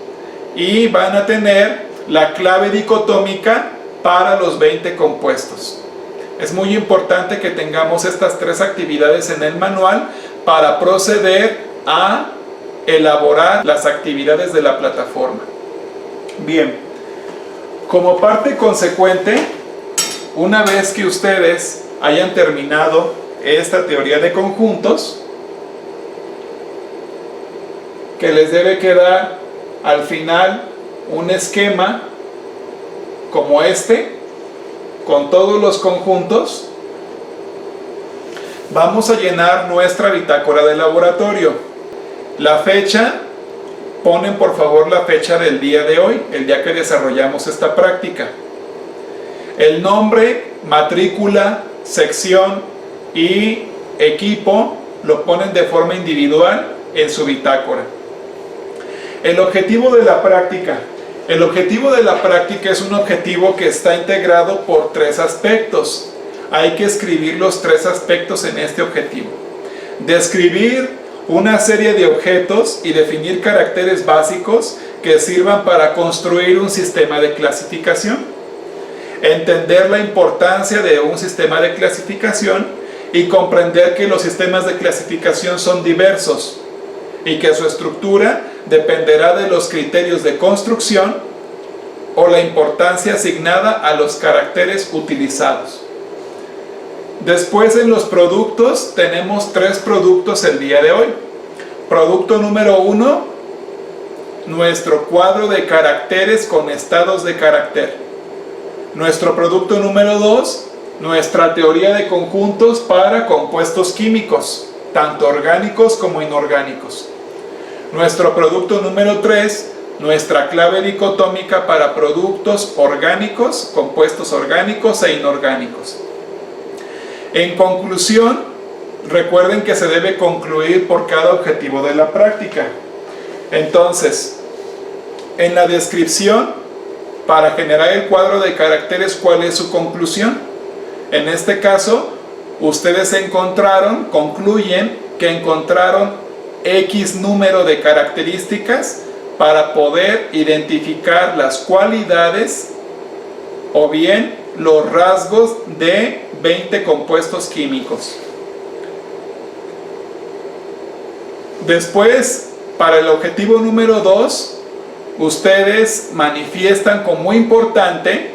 y van a tener la clave dicotómica para los 20 compuestos. Es muy importante que tengamos estas 3 actividades en el manual para proceder a elaborar las actividades de la plataforma. Bien, como parte consecuente, una vez que ustedes hayan terminado esta teoría de conjuntos, que les debe quedar al final un esquema como este, con todos los conjuntos, vamos a llenar nuestra bitácora de laboratorio. La fecha, ponen por favor la fecha del día de hoy, el día que desarrollamos esta práctica. El nombre, matrícula, sección y equipo lo ponen de forma individual en su bitácora. El objetivo de la práctica. El objetivo de la práctica es un objetivo que está integrado por 3 aspectos. Hay que escribir los 3 aspectos en este objetivo. Describir una serie de objetos y definir caracteres básicos que sirvan para construir un sistema de clasificación. Entender la importancia de un sistema de clasificación y comprender que los sistemas de clasificación son diversos y que su estructura dependerá de los criterios de construcción o la importancia asignada a los caracteres utilizados. Después, en los productos, tenemos 3 productos el día de hoy. Producto número 1, nuestro cuadro de caracteres con estados de carácter. Nuestro producto número 2, nuestra teoría de conjuntos para compuestos químicos, tanto orgánicos como inorgánicos. Nuestro producto número 3, nuestra clave dicotómica para productos orgánicos, compuestos orgánicos e inorgánicos. En conclusión, recuerden que se debe concluir por cada objetivo de la práctica. Entonces, en la descripción, para generar el cuadro de caracteres, ¿cuál es su conclusión? En este caso, ustedes concluyen que encontraron X número de características para poder identificar las cualidades o bien los rasgos de 20 compuestos químicos. Después, para el objetivo número 2, ustedes manifiestan como importante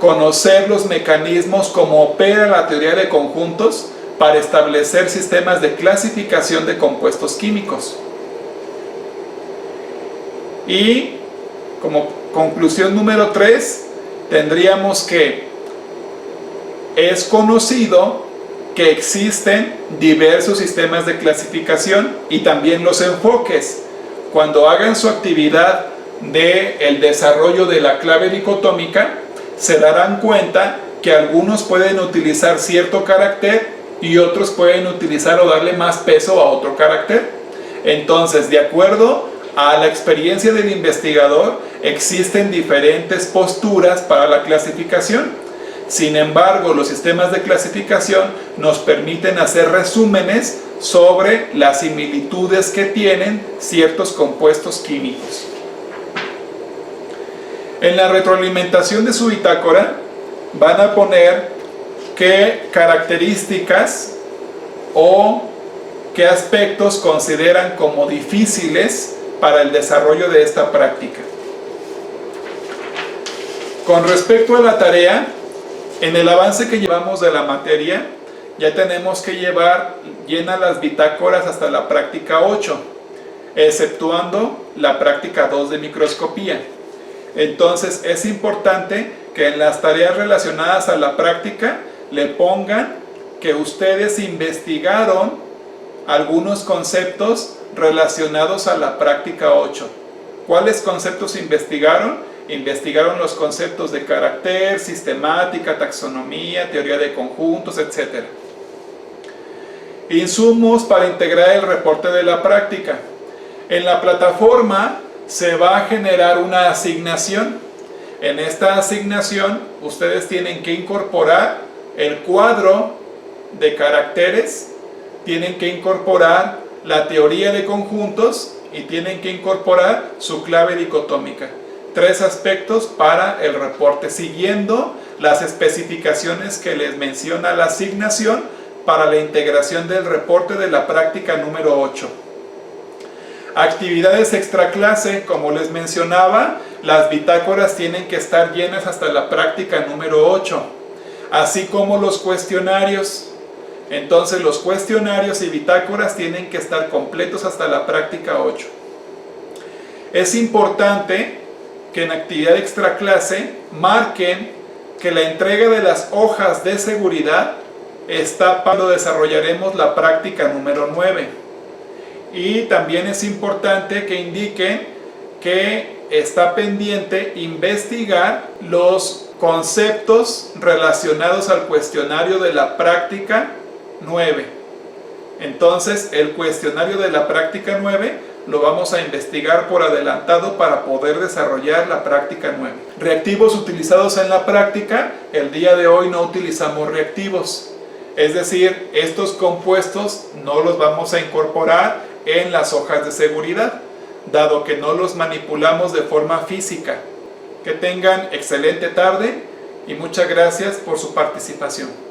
conocer los mecanismos como opera la teoría de conjuntos para establecer sistemas de clasificación de compuestos químicos. Y como conclusión número 3, tendríamos que es conocido que existen diversos sistemas de clasificación y también los enfoques. Cuando hagan su actividad del desarrollo de la clave dicotómica, se darán cuenta que algunos pueden utilizar cierto carácter y otros pueden utilizar o darle más peso a otro carácter. Entonces, de acuerdo a la experiencia del investigador, existen diferentes posturas para la clasificación. Sin embargo, los sistemas de clasificación nos permiten hacer resúmenes sobre las similitudes que tienen ciertos compuestos químicos. En la retroalimentación de su bitácora van a poner qué características o qué aspectos consideran como difíciles para el desarrollo de esta práctica. Con respecto a la tarea, en el avance que llevamos de la materia, ya tenemos que llenar las bitácoras hasta la práctica 8, exceptuando la práctica 2 de microscopía. Entonces es importante que en las tareas relacionadas a la práctica le pongan que ustedes investigaron algunos conceptos relacionados a la práctica 8. ¿Cuáles conceptos investigaron? Investigaron los conceptos de carácter, sistemática, taxonomía, teoría de conjuntos, etc. Insumos para integrar el reporte de la práctica. En la plataforma se va a generar una asignación. En esta asignación ustedes tienen que incorporar el cuadro de caracteres, tienen que incorporar la teoría de conjuntos y tienen que incorporar su clave dicotómica. 3 aspectos para el reporte, siguiendo las especificaciones que les menciona la asignación para la integración del reporte de la práctica número 8. Actividades extraclase, como les mencionaba, las bitácoras tienen que estar llenas hasta la práctica número 8, así como los cuestionarios. Entonces los cuestionarios y bitácoras tienen que estar completos hasta la práctica 8. Es importante que en actividad extraclase marquen que la entrega de las hojas de seguridad está cuando desarrollaremos la práctica número 9. Y también es importante que indiquen que está pendiente investigar los conceptos relacionados al cuestionario de la práctica 9. Entonces, el cuestionario de la práctica 9 lo vamos a investigar por adelantado para poder desarrollar la práctica 9. Reactivos utilizados en la práctica. El día de hoy no utilizamos reactivos. Es decir, estos compuestos no los vamos a incorporar en las hojas de seguridad, dado que no los manipulamos de forma física. Que tengan excelente tarde y muchas gracias por su participación.